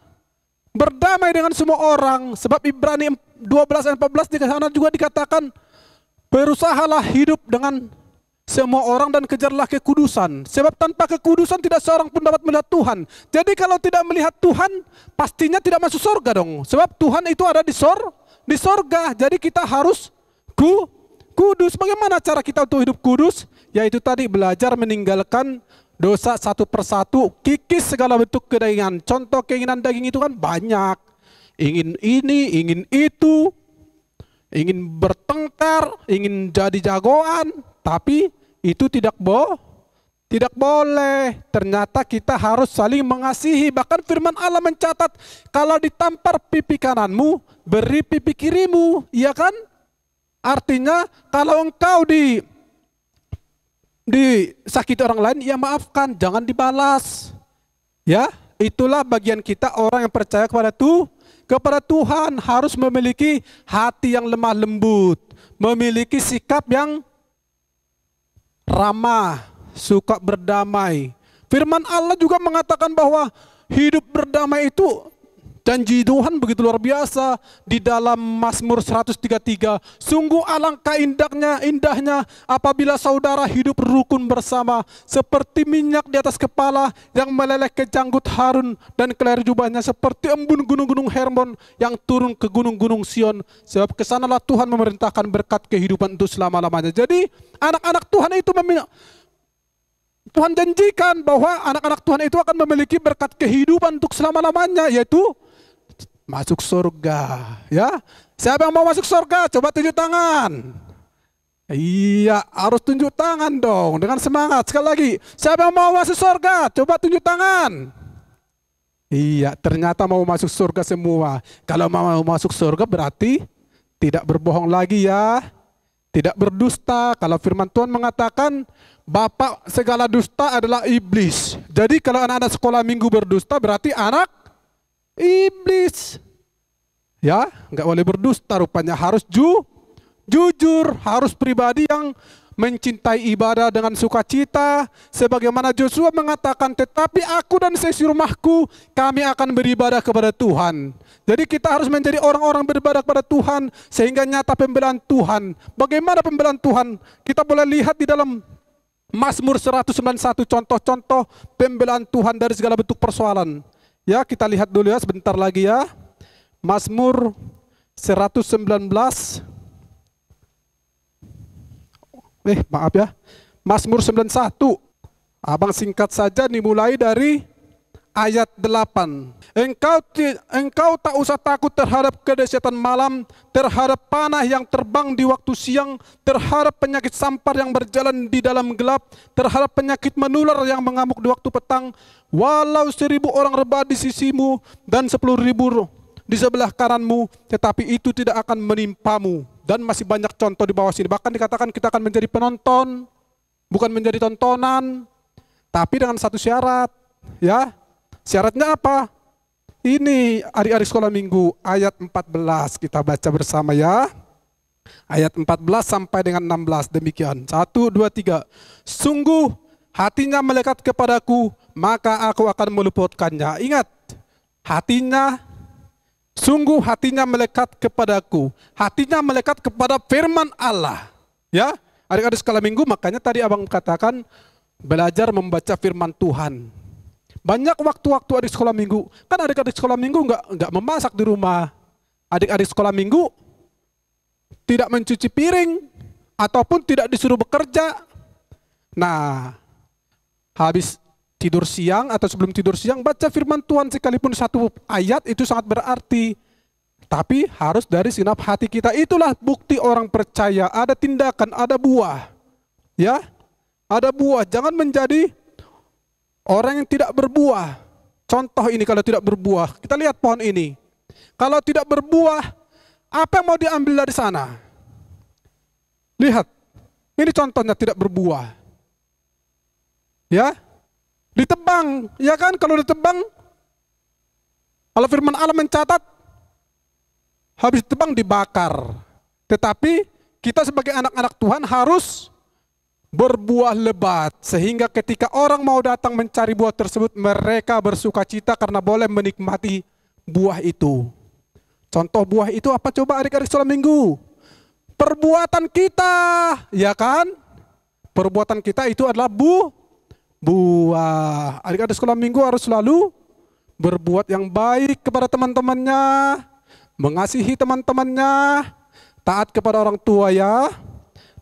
berdamai dengan semua orang. Sebab Ibrani 12 ayat 14 di sana juga dikatakan, berusahalah hidup dengan semua orang dan kejarlah kekudusan. Sebab tanpa kekudusan tidak seorang pun dapat melihat Tuhan. Jadi kalau tidak melihat Tuhan, pastinya tidak masuk surga dong. Sebab Tuhan itu ada di sorga. Jadi kita harus kudus. Bagaimana cara kita untuk hidup kudus? Yaitu tadi belajar meninggalkan dosa satu persatu, kikis segala bentuk kedagingan. Contoh keinginan daging itu kan banyak. Ingin ini, ingin itu, ingin bertengkar, ingin jadi jagoan. Tapi itu tidak boleh. Ternyata kita harus saling mengasihi. Bahkan firman Allah mencatat, kalau ditampar pipi kananmu, beri pipi kirimu. Iya kan? Artinya kalau engkau disakiti orang lain, ya maafkan, jangan dibalas. Ya, itulah bagian kita orang yang percaya kepada Tuhan, harus memiliki hati yang lemah lembut, memiliki sikap yang ramah, suka berdamai. Firman Allah juga mengatakan bahwa hidup berdamai itu janji Tuhan begitu luar biasa di dalam Mazmur 133. Sungguh alangkah indahnya apabila saudara hidup rukun bersama, seperti minyak di atas kepala yang meleleh ke janggut Harun, dan keler jubahnya seperti embun gunung-gunung Hermon yang turun ke gunung-gunung Sion. Sebab kesanalah Tuhan memerintahkan berkat kehidupan untuk selama-lamanya. Jadi anak-anak Tuhan itu Tuhan janjikan bahwa anak-anak Tuhan itu akan memiliki berkat kehidupan untuk selama-lamanya, yaitu masuk surga. Ya, siapa yang mau masuk surga? Coba tunjuk tangan. Iya, harus tunjuk tangan dong dengan semangat. Sekali lagi, siapa yang mau masuk surga? Coba tunjuk tangan. Iya, ternyata mau masuk surga semua. Kalau mau masuk surga berarti tidak berbohong lagi ya, tidak berdusta. Kalau firman Tuhan mengatakan bapak segala dusta adalah iblis. Jadi kalau anak-anak sekolah minggu berdusta berarti anak iblis. Ya, nggak boleh berdusta rupanya, harus jujur, harus pribadi yang mencintai ibadah dengan sukacita. Sebagaimana Joshua mengatakan, tetapi aku dan seisi rumahku, kami akan beribadah kepada Tuhan. Jadi kita harus menjadi orang-orang beribadah kepada Tuhan sehingga nyata pembelaan Tuhan. Bagaimana pembelaan Tuhan? Kita boleh lihat di dalam Mazmur 191 contoh-contoh pembelaan Tuhan dari segala bentuk persoalan. Ya, kita lihat dulu ya sebentar lagi ya. Mazmur 119. Maaf ya. Mazmur 91. Abang singkat saja dimulai dari ayat 8. Engkau tak usah takut terhadap kedahsyatan malam, terhadap panah yang terbang di waktu siang, terhadap penyakit sampar yang berjalan di dalam gelap, terhadap penyakit menular yang mengamuk di waktu petang. Walau 1000 orang rebah di sisimu dan 10.000 di sebelah kananmu, tetapi itu tidak akan menimpamu. Dan masih banyak contoh di bawah sini. Bahkan dikatakan kita akan menjadi penonton, bukan menjadi tontonan. Tapi dengan satu syarat, ya. Syaratnya apa? Ini adik-adik sekolah minggu ayat 14 kita baca bersama ya. Ayat 14 sampai dengan 16 demikian. 1, 2, 3. Sungguh hatinya melekat kepadaku, maka aku akan meluputkannya. Ingat, sungguh hatinya melekat kepadaku. Hatinya melekat kepada firman Allah. Ya, adik-adik sekolah minggu, makanya tadi abang katakan belajar membaca firman Tuhan. Banyak waktu-waktu adik sekolah minggu, kan adik-adik sekolah minggu nggak memasak di rumah. Adik-adik sekolah minggu tidak mencuci piring ataupun tidak disuruh bekerja. Nah, habis tidur siang atau sebelum tidur siang baca firman Tuhan sekalipun satu ayat itu sangat berarti. Tapi harus dari sinap hati kita. Itulah bukti orang percaya, ada tindakan, ada buah. Ya, ada buah. Jangan menjadi orang yang tidak berbuah. Contoh ini kalau tidak berbuah, kita lihat pohon ini. Kalau tidak berbuah, apa yang mau diambil dari sana? Lihat, ini contohnya tidak berbuah. Ya, ditebang, ya kan? Kalau ditebang, kalau firman Allah mencatat, habis ditebang dibakar. Tetapi kita sebagai anak-anak Tuhan harus berbuah lebat, sehingga ketika orang mau datang mencari buah tersebut, mereka bersuka cita karena boleh menikmati buah itu. Contoh buah itu apa coba adik-adik sekolah minggu? Perbuatan kita, ya kan? Perbuatan kita itu adalah buah. Adik-adik sekolah minggu harus selalu berbuat yang baik kepada teman-temannya, mengasihi teman-temannya, taat kepada orang tua ya.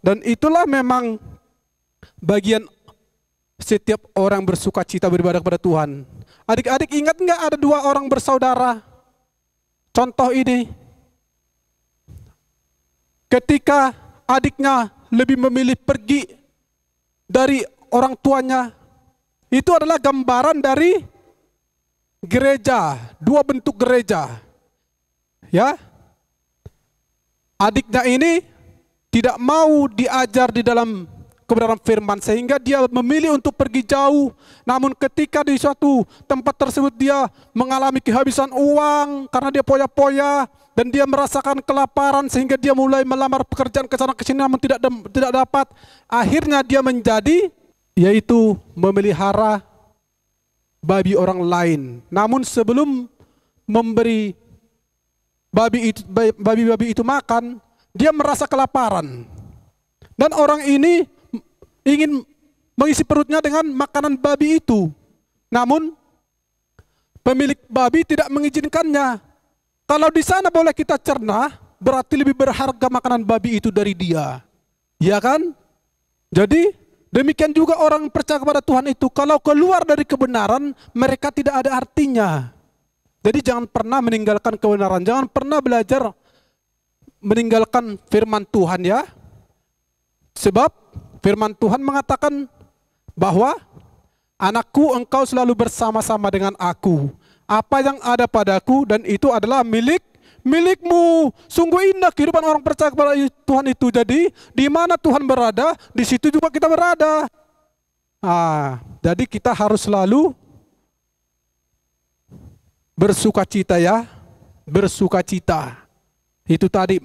Dan itulah memang bagian setiap orang bersuka cita beribadah kepada Tuhan. Adik-adik ingat nggak ada 2 orang bersaudara? Contoh ini, ketika adiknya lebih memilih pergi dari orang tuanya, itu adalah gambaran dari gereja, 2 bentuk gereja. Ya, adiknya ini tidak mau diajar di dalam kebenaran firman, sehingga dia memilih untuk pergi jauh. Namun ketika di suatu tempat tersebut dia mengalami kehabisan uang karena dia poya-poya dan dia merasakan kelaparan, sehingga dia mulai melamar pekerjaan ke sana ke sini namun tidak dapat. Akhirnya dia menjadi yaitu memelihara babi orang lain. Namun sebelum memberi babi-babi itu makan, dia merasa kelaparan. Dan orang ini ingin mengisi perutnya dengan makanan babi itu. Namun pemilik babi tidak mengizinkannya. Kalau di sana boleh kita cerna, berarti lebih berharga makanan babi itu dari dia. Ya kan? Jadi demikian juga orang percaya kepada Tuhan itu, kalau keluar dari kebenaran, mereka tidak ada artinya. Jadi jangan pernah meninggalkan kebenaran, jangan pernah belajar meninggalkan firman Tuhan ya. Sebab firman Tuhan mengatakan bahwa anakku, engkau selalu bersama-sama dengan aku. Apa yang ada padaku dan itu adalah milikmu. Sungguh indah kehidupan orang percaya kepada Tuhan itu. Jadi di mana Tuhan berada, di situ juga kita berada. Jadi kita harus selalu bersuka cita ya. Bersuka cita. Itu tadi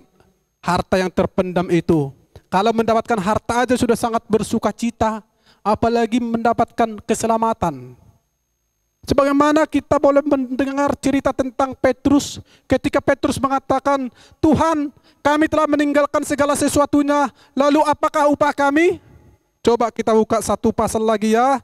harta yang terpendam itu. Kalau mendapatkan harta aja sudah sangat bersuka cita, apalagi mendapatkan keselamatan. Sebagaimana kita boleh mendengar cerita tentang Petrus, ketika Petrus mengatakan, Tuhan, kami telah meninggalkan segala sesuatunya, lalu apakah upah kami? Coba kita buka satu pasal lagi ya.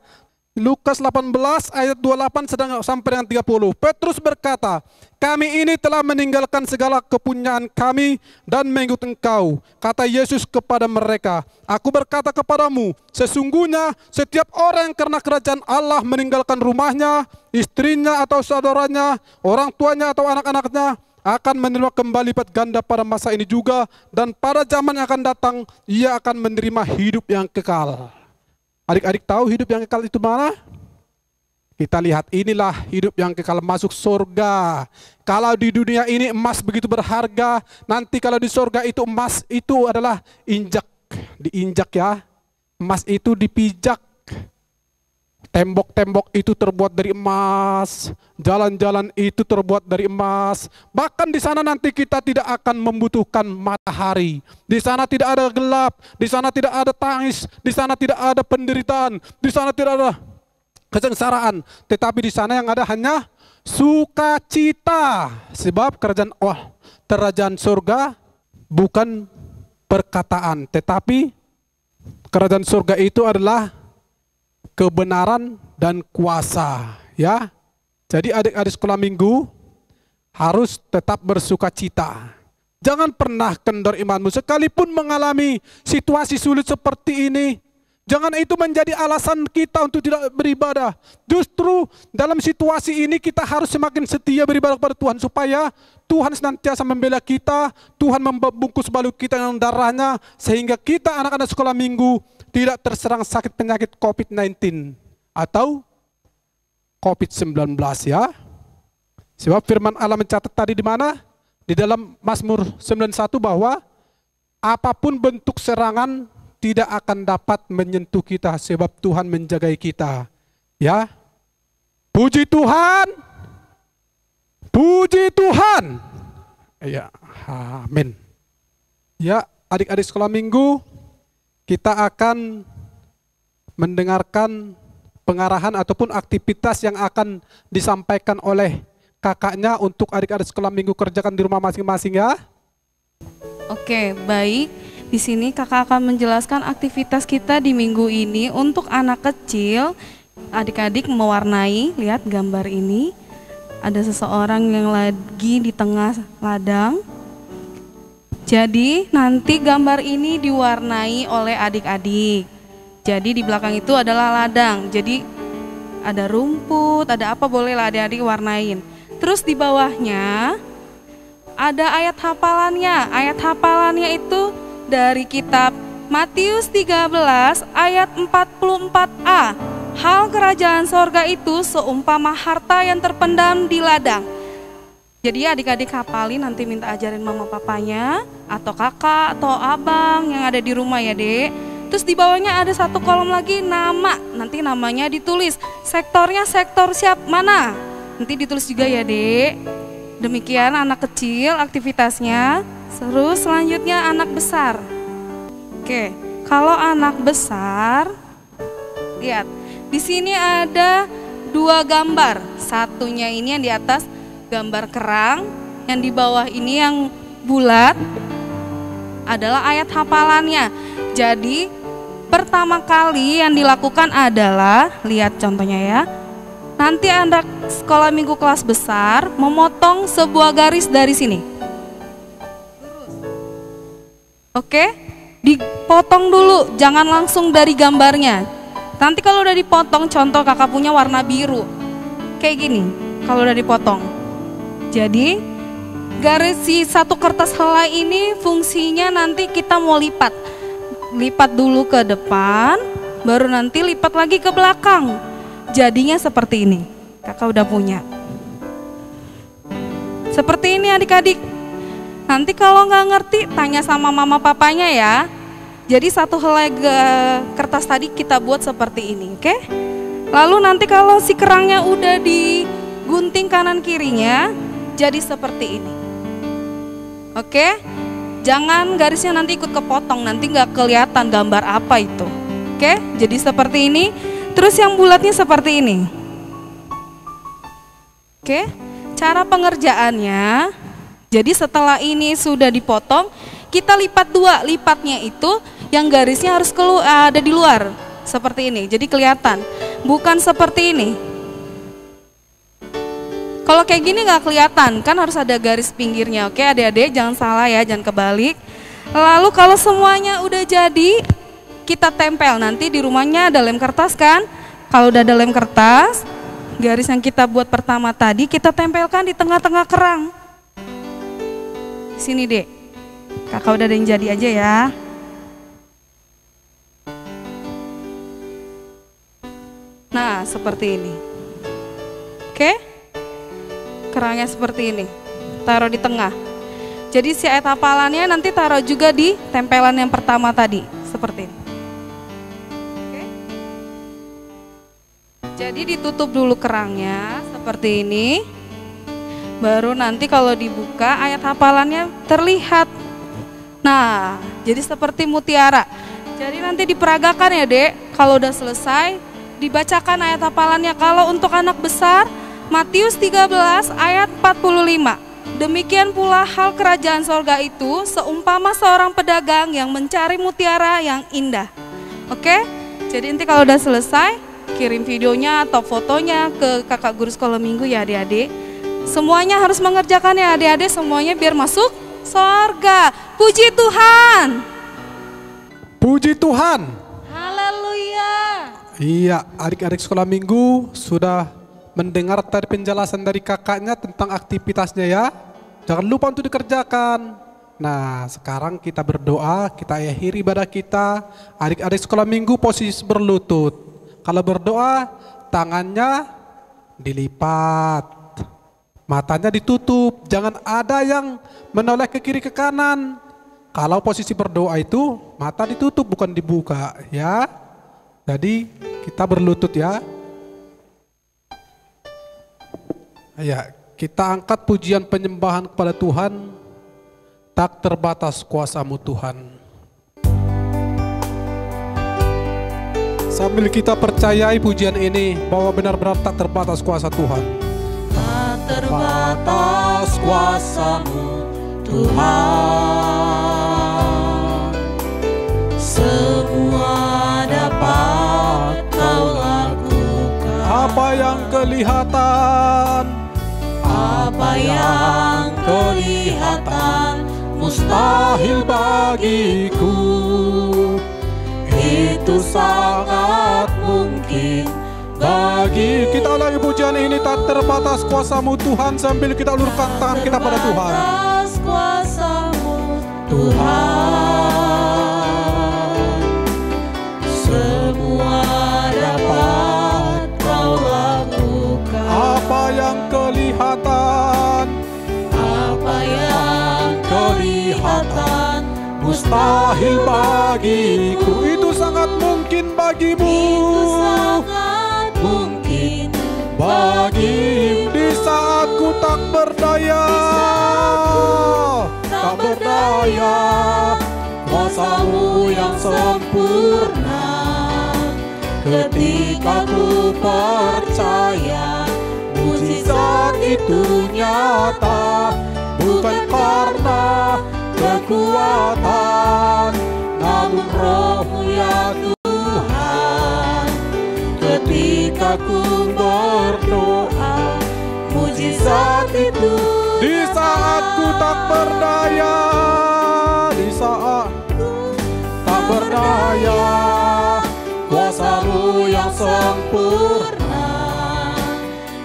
Lukas 18 ayat 28 sampai dengan 30. Petrus berkata, kami ini telah meninggalkan segala kepunyaan kami dan mengikut engkau. Kata Yesus kepada mereka, aku berkata kepadamu, sesungguhnya setiap orang yang karena kerajaan Allah meninggalkan rumahnya, istrinya atau saudaranya, orang tuanya atau anak-anaknya, akan menerima kembali lipat ganda pada masa ini juga, dan pada zaman yang akan datang, ia akan menerima hidup yang kekal. Adik-adik tahu hidup yang kekal itu mana? Kita lihat, inilah hidup yang kekal, masuk surga. Kalau di dunia ini emas begitu berharga, nanti kalau di surga itu emas itu adalah diinjak ya. Emas itu dipijak. Tembok-tembok itu terbuat dari emas, jalan-jalan itu terbuat dari emas. Bahkan di sana nanti kita tidak akan membutuhkan matahari. Di sana tidak ada gelap, di sana tidak ada tangis, di sana tidak ada penderitaan, di sana tidak ada kesengsaraan. Tetapi di sana yang ada hanya sukacita. Sebab kerajaan surga bukan perkataan, tetapi kerajaan surga itu adalah kebenaran dan kuasa ya. Jadi adik-adik sekolah minggu harus tetap bersuka cita. Jangan pernah kendor imanmu sekalipun mengalami situasi sulit seperti ini. Jangan itu menjadi alasan kita untuk tidak beribadah. Justru dalam situasi ini kita harus semakin setia beribadah kepada Tuhan, supaya Tuhan senantiasa membela kita, Tuhan membungkus balut kita dengan darahnya, sehingga kita anak-anak sekolah minggu tidak terserang sakit penyakit COVID-19 atau COVID-19 ya. Sebab firman Allah mencatat tadi di mana? Di dalam Mazmur 91 bahwa apapun bentuk serangan tidak akan dapat menyentuh kita sebab Tuhan menjagai kita. Ya. Puji Tuhan. Puji Tuhan. Ya, amin. Ya, adik-adik sekolah minggu, kita akan mendengarkan pengarahan ataupun aktivitas yang akan disampaikan oleh kakaknya untuk adik-adik sekolah minggu kerjakan di rumah masing-masing ya. Oke, baik. Di sini kakak akan menjelaskan aktivitas kita di minggu ini untuk anak kecil. Adik-adik mewarnai, lihat gambar ini. Ada seseorang yang lagi di tengah ladang. Jadi nanti gambar ini diwarnai oleh adik-adik. Jadi di belakang itu adalah ladang. Jadi ada rumput, ada apa bolehlah adik-adik warnain. Terus di bawahnya ada ayat hafalannya. Ayat hafalannya itu dari kitab Matius 13 ayat 44a. Hal kerajaan sorga itu seumpama harta yang terpendam di ladang. Jadi adik-adik hafalin, nanti minta ajarin mama papanya atau kakak atau abang yang ada di rumah ya dek. Terus di bawahnya ada satu kolom lagi nama, nanti namanya ditulis. Sektornya sektor siap mana? Nanti ditulis juga ya dek. Demikian anak kecil aktivitasnya. Terus selanjutnya anak besar. Oke, kalau anak besar, lihat di sini ada dua gambar. Satunya ini yang di atas gambar kerang, yang di bawah ini yang bulat adalah ayat hafalannya. Jadi pertama kali yang dilakukan adalah, lihat contohnya ya. Nanti anak sekolah minggu kelas besar memotong sebuah garis dari sini. Oke, dipotong dulu, jangan langsung dari gambarnya. Nanti kalau udah dipotong, contoh kakak punya warna biru, kayak gini kalau udah dipotong. Jadi garis si satu kertas helai ini fungsinya nanti kita mau lipat. Lipat dulu ke depan, baru nanti lipat lagi ke belakang. Jadinya seperti ini. Kakak udah punya. Seperti ini adik-adik. Nanti kalau nggak ngerti tanya sama mama papanya ya. Jadi satu helai kertas tadi kita buat seperti ini, oke? Lalu nanti kalau si kerangnya udah digunting kanan kirinya, jadi seperti ini. Oke? Jangan garisnya nanti ikut kepotong, nanti nggak kelihatan gambar apa itu. Oke? Jadi seperti ini. Terus yang bulatnya seperti ini. Oke? Cara pengerjaannya, jadi setelah ini sudah dipotong, kita lipat dua. Lipatnya itu yang garisnya harus ada di luar. Seperti ini, jadi kelihatan. Bukan seperti ini. Kalau kayak gini nggak kelihatan, kan harus ada garis pinggirnya. Oke adik-adik, jangan salah ya, jangan kebalik. Lalu kalau semuanya udah jadi, kita tempel. Nanti di rumahnya ada lem kertas kan? Kalau udah ada lem kertas, garis yang kita buat pertama tadi kita tempelkan di tengah-tengah kerang. Sini dek, kakak udah ada yang jadi aja ya. Nah seperti ini. Oke? Kerangnya seperti ini, taruh di tengah. Jadi si ayat hafalannya nanti taruh juga di tempelan yang pertama tadi, seperti ini. Oke. Jadi ditutup dulu kerangnya seperti ini. Baru nanti kalau dibuka ayat hafalannya terlihat. Nah, jadi seperti mutiara. Jadi nanti diperagakan ya dek. Kalau udah selesai, dibacakan ayat hafalannya. Kalau untuk anak besar, Matius 13 ayat 45. Demikian pula hal kerajaan sorga itu seumpama seorang pedagang yang mencari mutiara yang indah. Oke? Jadi nanti kalau udah selesai, kirim videonya atau fotonya ke kakak guru sekolah minggu ya adik-adik. Semuanya harus mengerjakan ya adik-adik, semuanya biar masuk sorga. Puji Tuhan. Puji Tuhan. Haleluya. Iya, adik-adik sekolah minggu sudah mendengar tadi penjelasan dari kakaknya tentang aktivitasnya ya. Jangan lupa untuk dikerjakan. Nah, sekarang kita berdoa, kita akhiri ibadah kita. Adik-adik sekolah minggu posisi berlutut. Kalau berdoa, tangannya dilipat. matanya ditutup. Jangan ada yang menoleh ke kiri ke kanan. Kalau posisi berdoa itu mata ditutup bukan dibuka ya. Jadi kita berlutut ya. Ya, kita angkat pujian penyembahan kepada Tuhan. Tak terbatas kuasa-Mu Tuhan. Sambil kita percayai pujian ini bahwa benar-benar tak terbatas kuasa Tuhan. Tak terbatas kuasa-Mu Tuhan, semua dapat Kau lakukan. Apa yang kelihatan, Apa yang kelihatan mustahil bagiku, itu sangat mungkin bagi kita. Lagi pujian ini, tak terbatas kuasa-Mu Tuhan, sambil kita ulurkan tangan kita pada Tuhan. Atas kuasa-Mu Tuhan, semua dapat Kau lakukan. Apa yang kelihatan, Apa yang kelihatan mustahil bagiku, itu sangat mungkin bagimu. itu sangat mungkin Bagi di saat ku tak berdaya, tak berdaya, kuasa-Mu yang sempurna. Ketika ku percaya, mujizat itu nyata, bukan karena kekuatan, namun Roh-Mu ya Tuhan. Ketika ku berdoa, mujizat itu di saat ku tak berdaya, di saat tak berdaya, kuasa-Mu yang sempurna.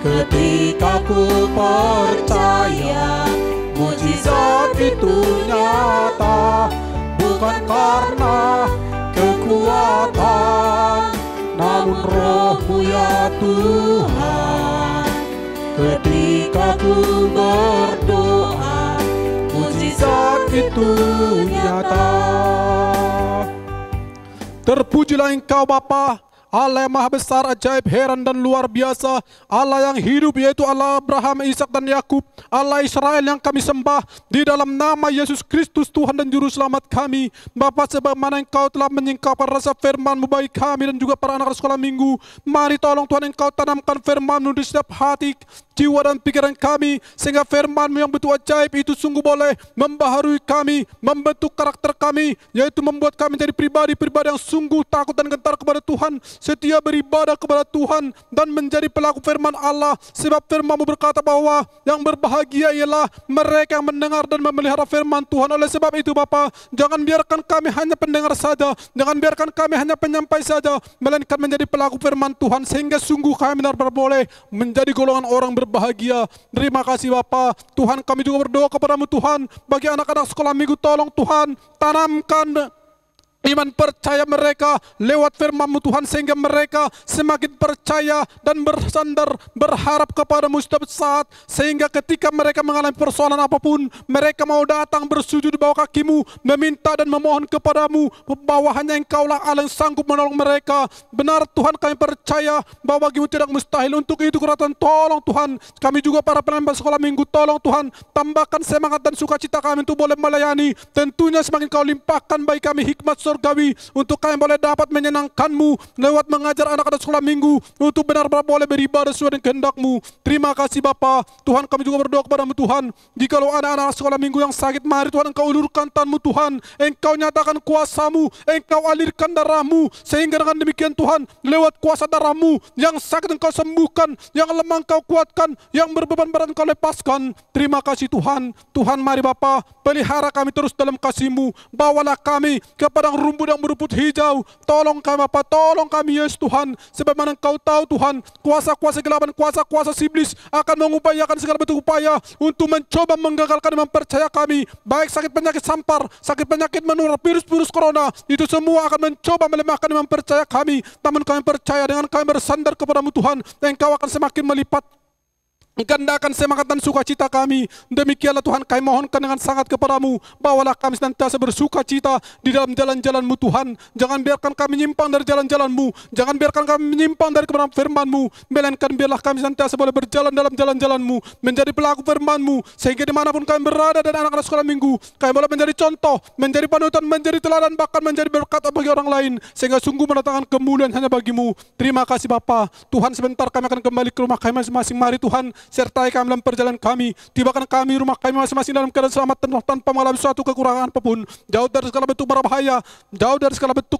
Ketika ku percaya, mujizat itu nyata, bukan karena kekuatan, namun Roh-Mu ya Tuhan. Ketika ku berdoa, mujizat itu nyata. Terpujilah Engkau Bapa, Allah yang maha besar, ajaib, heran dan luar biasa, Allah yang hidup, yaitu Allah Abraham, Ishak dan Yakub, Allah Israel yang kami sembah. Di dalam nama Yesus Kristus Tuhan dan Juru Selamat kami, Bapa, sebagaimana Engkau telah menyingkapkan rasa firman-Mu bagi kami dan juga para anak sekolah minggu, mari tolong Tuhan Engkau tanamkan firman-Mu di setiap hati, jiwa dan pikiran kami, sehingga firman-Mu yang betul ajaib itu sungguh boleh membaharui kami, membentuk karakter kami, yaitu membuat kami menjadi pribadi-pribadi yang sungguh takut dan gentar kepada Tuhan, setia beribadah kepada Tuhan, dan menjadi pelaku firman Allah. Sebab firman-Mu berkata bahwa yang berbahagia ialah mereka yang mendengar dan memelihara firman Tuhan. Oleh sebab itu Bapa, jangan biarkan kami hanya pendengar saja, jangan biarkan kami hanya penyampai saja, melainkan menjadi pelaku firman Tuhan, sehingga sungguh kami benar-benar boleh menjadi golongan orang berbahagia. Terima kasih Bapa. Tuhan, kami juga berdoa kepada-Mu Tuhan, bagi anak-anak sekolah minggu, tolong Tuhan tanamkan iman percaya mereka lewat firman-Mu Tuhan, sehingga mereka semakin percaya dan bersandar berharap kepada-Mu setiap saat, sehingga ketika mereka mengalami persoalan apapun, mereka mau datang bersujud di bawah kaki-Mu, meminta dan memohon kepada-Mu bahwa hanya Engkau-lah Allah yang sanggup menolong mereka. Benar Tuhan, kami percaya bahwa bagi-Mu tidak mustahil. Untuk itu Kuratan, tolong Tuhan kami juga para penambah sekolah minggu, tolong Tuhan tambahkan semangat dan sukacita kami untuk boleh melayani. Tentunya semakin Kau limpahkan bagi kami hikmat surgawi untuk kami boleh dapat menyenangkan-Mu lewat mengajar anak-anak sekolah minggu, untuk benar-benar boleh beribadah sesuai dengan kehendak-Mu. Terima kasih Bapa. Tuhan, kami juga berdoa kepada-Mu Tuhan, jikalau ada anak sekolah minggu yang sakit, mari Tuhan Engkau ulurkan tangan-Mu Tuhan, Engkau nyatakan kuasa-Mu, Engkau alirkan darah-Mu, sehingga dengan demikian Tuhan, lewat kuasa darah-Mu, yang sakit Engkau sembuhkan, yang lemah Engkau kuatkan, yang berbeban berat Engkau lepaskan. Terima kasih Tuhan. Tuhan, mari Bapa, pelihara kami terus dalam kasih-Mu, bawalah kami ke padang rumput yang berumput hijau. Tolong kami Bapa, tolong kami Yesus Tuhan, sebagaimana Engkau tahu Tuhan, kuasa-kuasa kegelapan, kuasa-kuasa iblis akan mengupayakan segala bentuk upaya untuk mencoba menggagalkan iman percaya kami, baik sakit penyakit sampar, sakit penyakit menular, virus-virus corona, itu semua akan mencoba melemahkan iman percaya kami. Namun kami percaya dengan kami bersandar kepada-Mu Tuhan, Engkau akan semakin melipat Engkau akan semangat dan sukacita kami. Demikianlah Tuhan, kami mohonkan dengan sangat kepadamu, bawalah kami senantiasa bersukacita di dalam jalan-jalan-Mu Tuhan. Jangan biarkan kami menyimpang dari jalan-jalan-Mu. Jangan biarkan kami menyimpang dari kebenaran firman-Mu. Melainkan biarlah kami senantiasa boleh berjalan dalam jalan-jalan-Mu, menjadi pelaku firman-Mu, sehingga dimanapun kami berada dan anak-anak sekolah minggu, kami boleh menjadi contoh, menjadi panutan, menjadi teladan, bahkan menjadi berkat bagi orang lain, sehingga sungguh mendatangkan kemuliaan hanya bagi-Mu. Terima kasih Bapa. Tuhan, sebentar kami akan kembali ke rumah kami masing-masing. Mari Tuhan, sertai kami dalam perjalanan kami. Tibakan kami rumah kami masing-masing dalam keadaan selamat tanpa mengalami suatu kekurangan apapun. Jauh dari segala bentuk berbahaya, jauh dari segala bentuk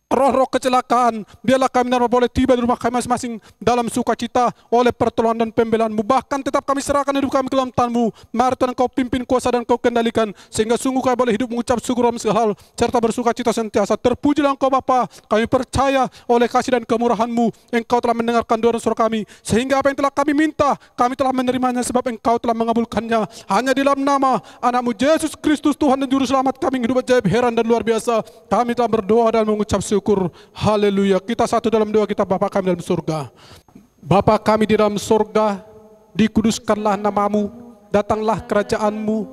roh-roh kecelakaan. Biarlah kami boleh tiba di rumah kami masing-masing dalam sukacita oleh pertolongan dan pembelaan-Mu. Bahkan tetap kami serahkan hidup kami ke dalam tangan-Mu. Mari Tuhan, Kau pimpin, kuasa dan Kau kendalikan, sehingga sungguh kami boleh hidup mengucap syukur dalam segala hal, serta bersukacita sentiasa. Terpujilah Engkau Bapa. Kami percaya oleh kasih dan kemurahan-Mu, Engkau telah mendengarkan doa dan suara kami, sehingga apa yang telah kami minta, kami telah menerimanya, sebab Engkau telah mengabulkannya. Hanya di dalam nama anak-Mu Yesus Kristus, Tuhan dan Juru Selamat kami, hidup ajaib, heran dan luar biasa, kami telah berdoa dan mengucap syukur. Haleluya. Kita satu dalam doa kita. Bapa kami dalam surga, Bapa kami di dalam surga, dikuduskanlah nama-Mu, datanglah kerajaan-Mu,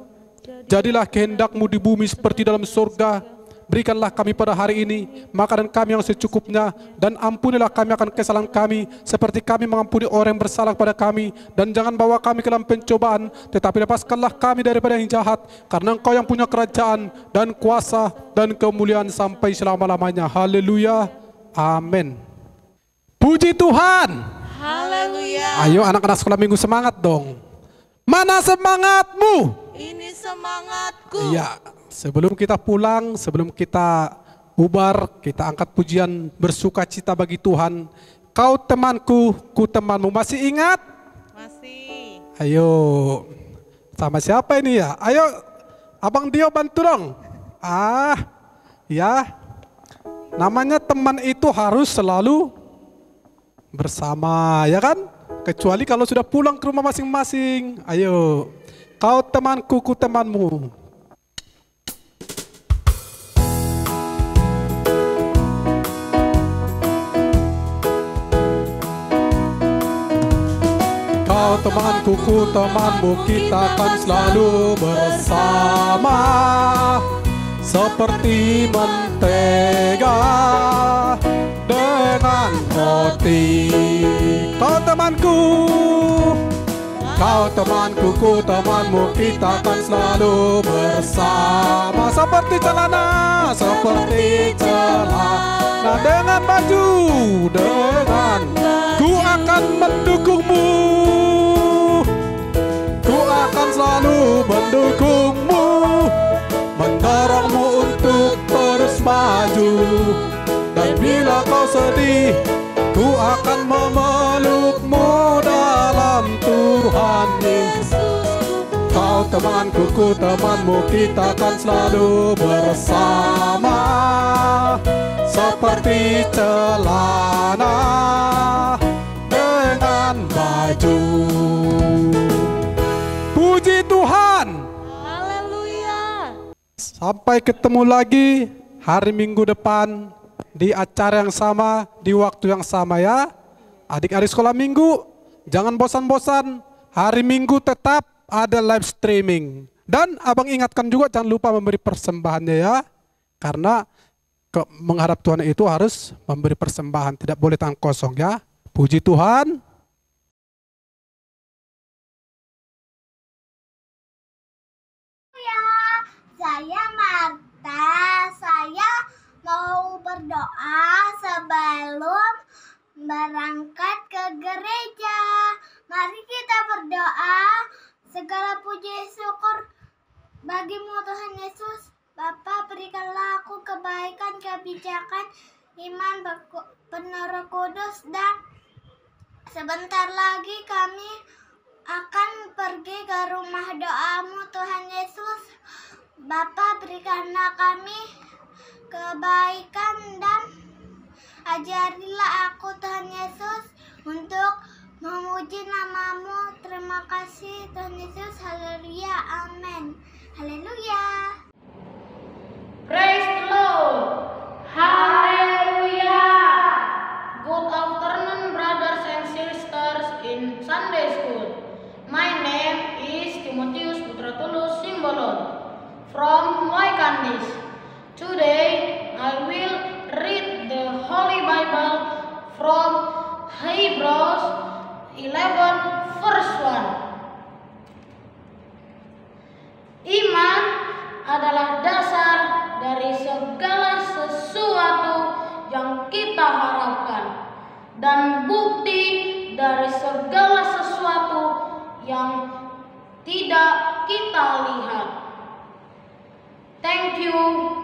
jadilah kehendak-Mu di bumi seperti dalam surga. Berikanlah kami pada hari ini makanan kami yang secukupnya, dan ampunilah kami akan kesalahan kami, seperti kami mengampuni orang yang bersalah kepada kami. Dan jangan bawa kami ke dalam pencobaan, tetapi lepaskanlah kami daripada yang jahat, karena Engkau yang punya kerajaan dan kuasa dan kemuliaan sampai selama-lamanya. Haleluya. Amin. Puji Tuhan. Haleluya. Ayo anak-anak sekolah minggu, semangat dong. Mana semangatmu? Ini semangatku. Iya. Sebelum kita pulang, sebelum kita bubar, kita angkat pujian bersukacita bagi Tuhan. Kau temanku, ku temanmu. Masih ingat? Masih. Ayo, sama siapa ini ya? Ayo, Abang Dio bantu dong. Ya. Namanya teman itu harus selalu bersama, ya kan? Kecuali kalau sudah pulang ke rumah masing-masing. Ayo, kau temanku, ku temanmu. Kau temanku, ku temanmu, kita akan selalu bersama, seperti mentega dengan roti. Kau temanku, kau temanku, ku temanmu, kita akan selalu bersama, seperti celana, dengan baju, ku akan mendukungmu. Akan selalu mendukungmu, mendorongmu untuk terus maju. Dan bila kau sedih, ku akan memelukmu dalam Tuhan Yesus. Kau temanku, ku temanmu, kita akan selalu bersama, seperti celana dengan baju. Puji Tuhan. Haleluya. Sampai ketemu lagi hari Minggu depan di acara yang sama, di waktu yang sama ya. Adik-adik sekolah minggu, jangan bosan-bosan. Hari Minggu tetap ada live streaming. Dan abang ingatkan juga, jangan lupa memberi persembahannya ya. Karena menghadap Tuhan itu harus memberi persembahan, tidak boleh tangan kosong ya. Puji Tuhan. Saya Marta, saya mau berdoa sebelum berangkat ke gereja. Mari kita berdoa. Segala puji syukur bagi-Mu Tuhan Yesus. Bapa, berikanlah aku kebaikan, kebijakan, iman, penuh Roh Kudus, dan sebentar lagi kami akan pergi ke rumah doa-Mu Tuhan Yesus. Bapa, berikanlah kami kebaikan dan ajarilah aku Tuhan Yesus untuk memuji nama-Mu. Terima kasih Tuhan Yesus. Haleluya. Amin. Haleluya. Praise the Lord. Hallelujah. Good afternoon, brothers and sisters in Sunday school. Spanish. Today I will read the Holy Bible from Hebrews 11 verse 1. Iman adalah dasar dari segala sesuatu yang kita harapkan dan bukti dari segala sesuatu yang tidak kita lihat. Thank you.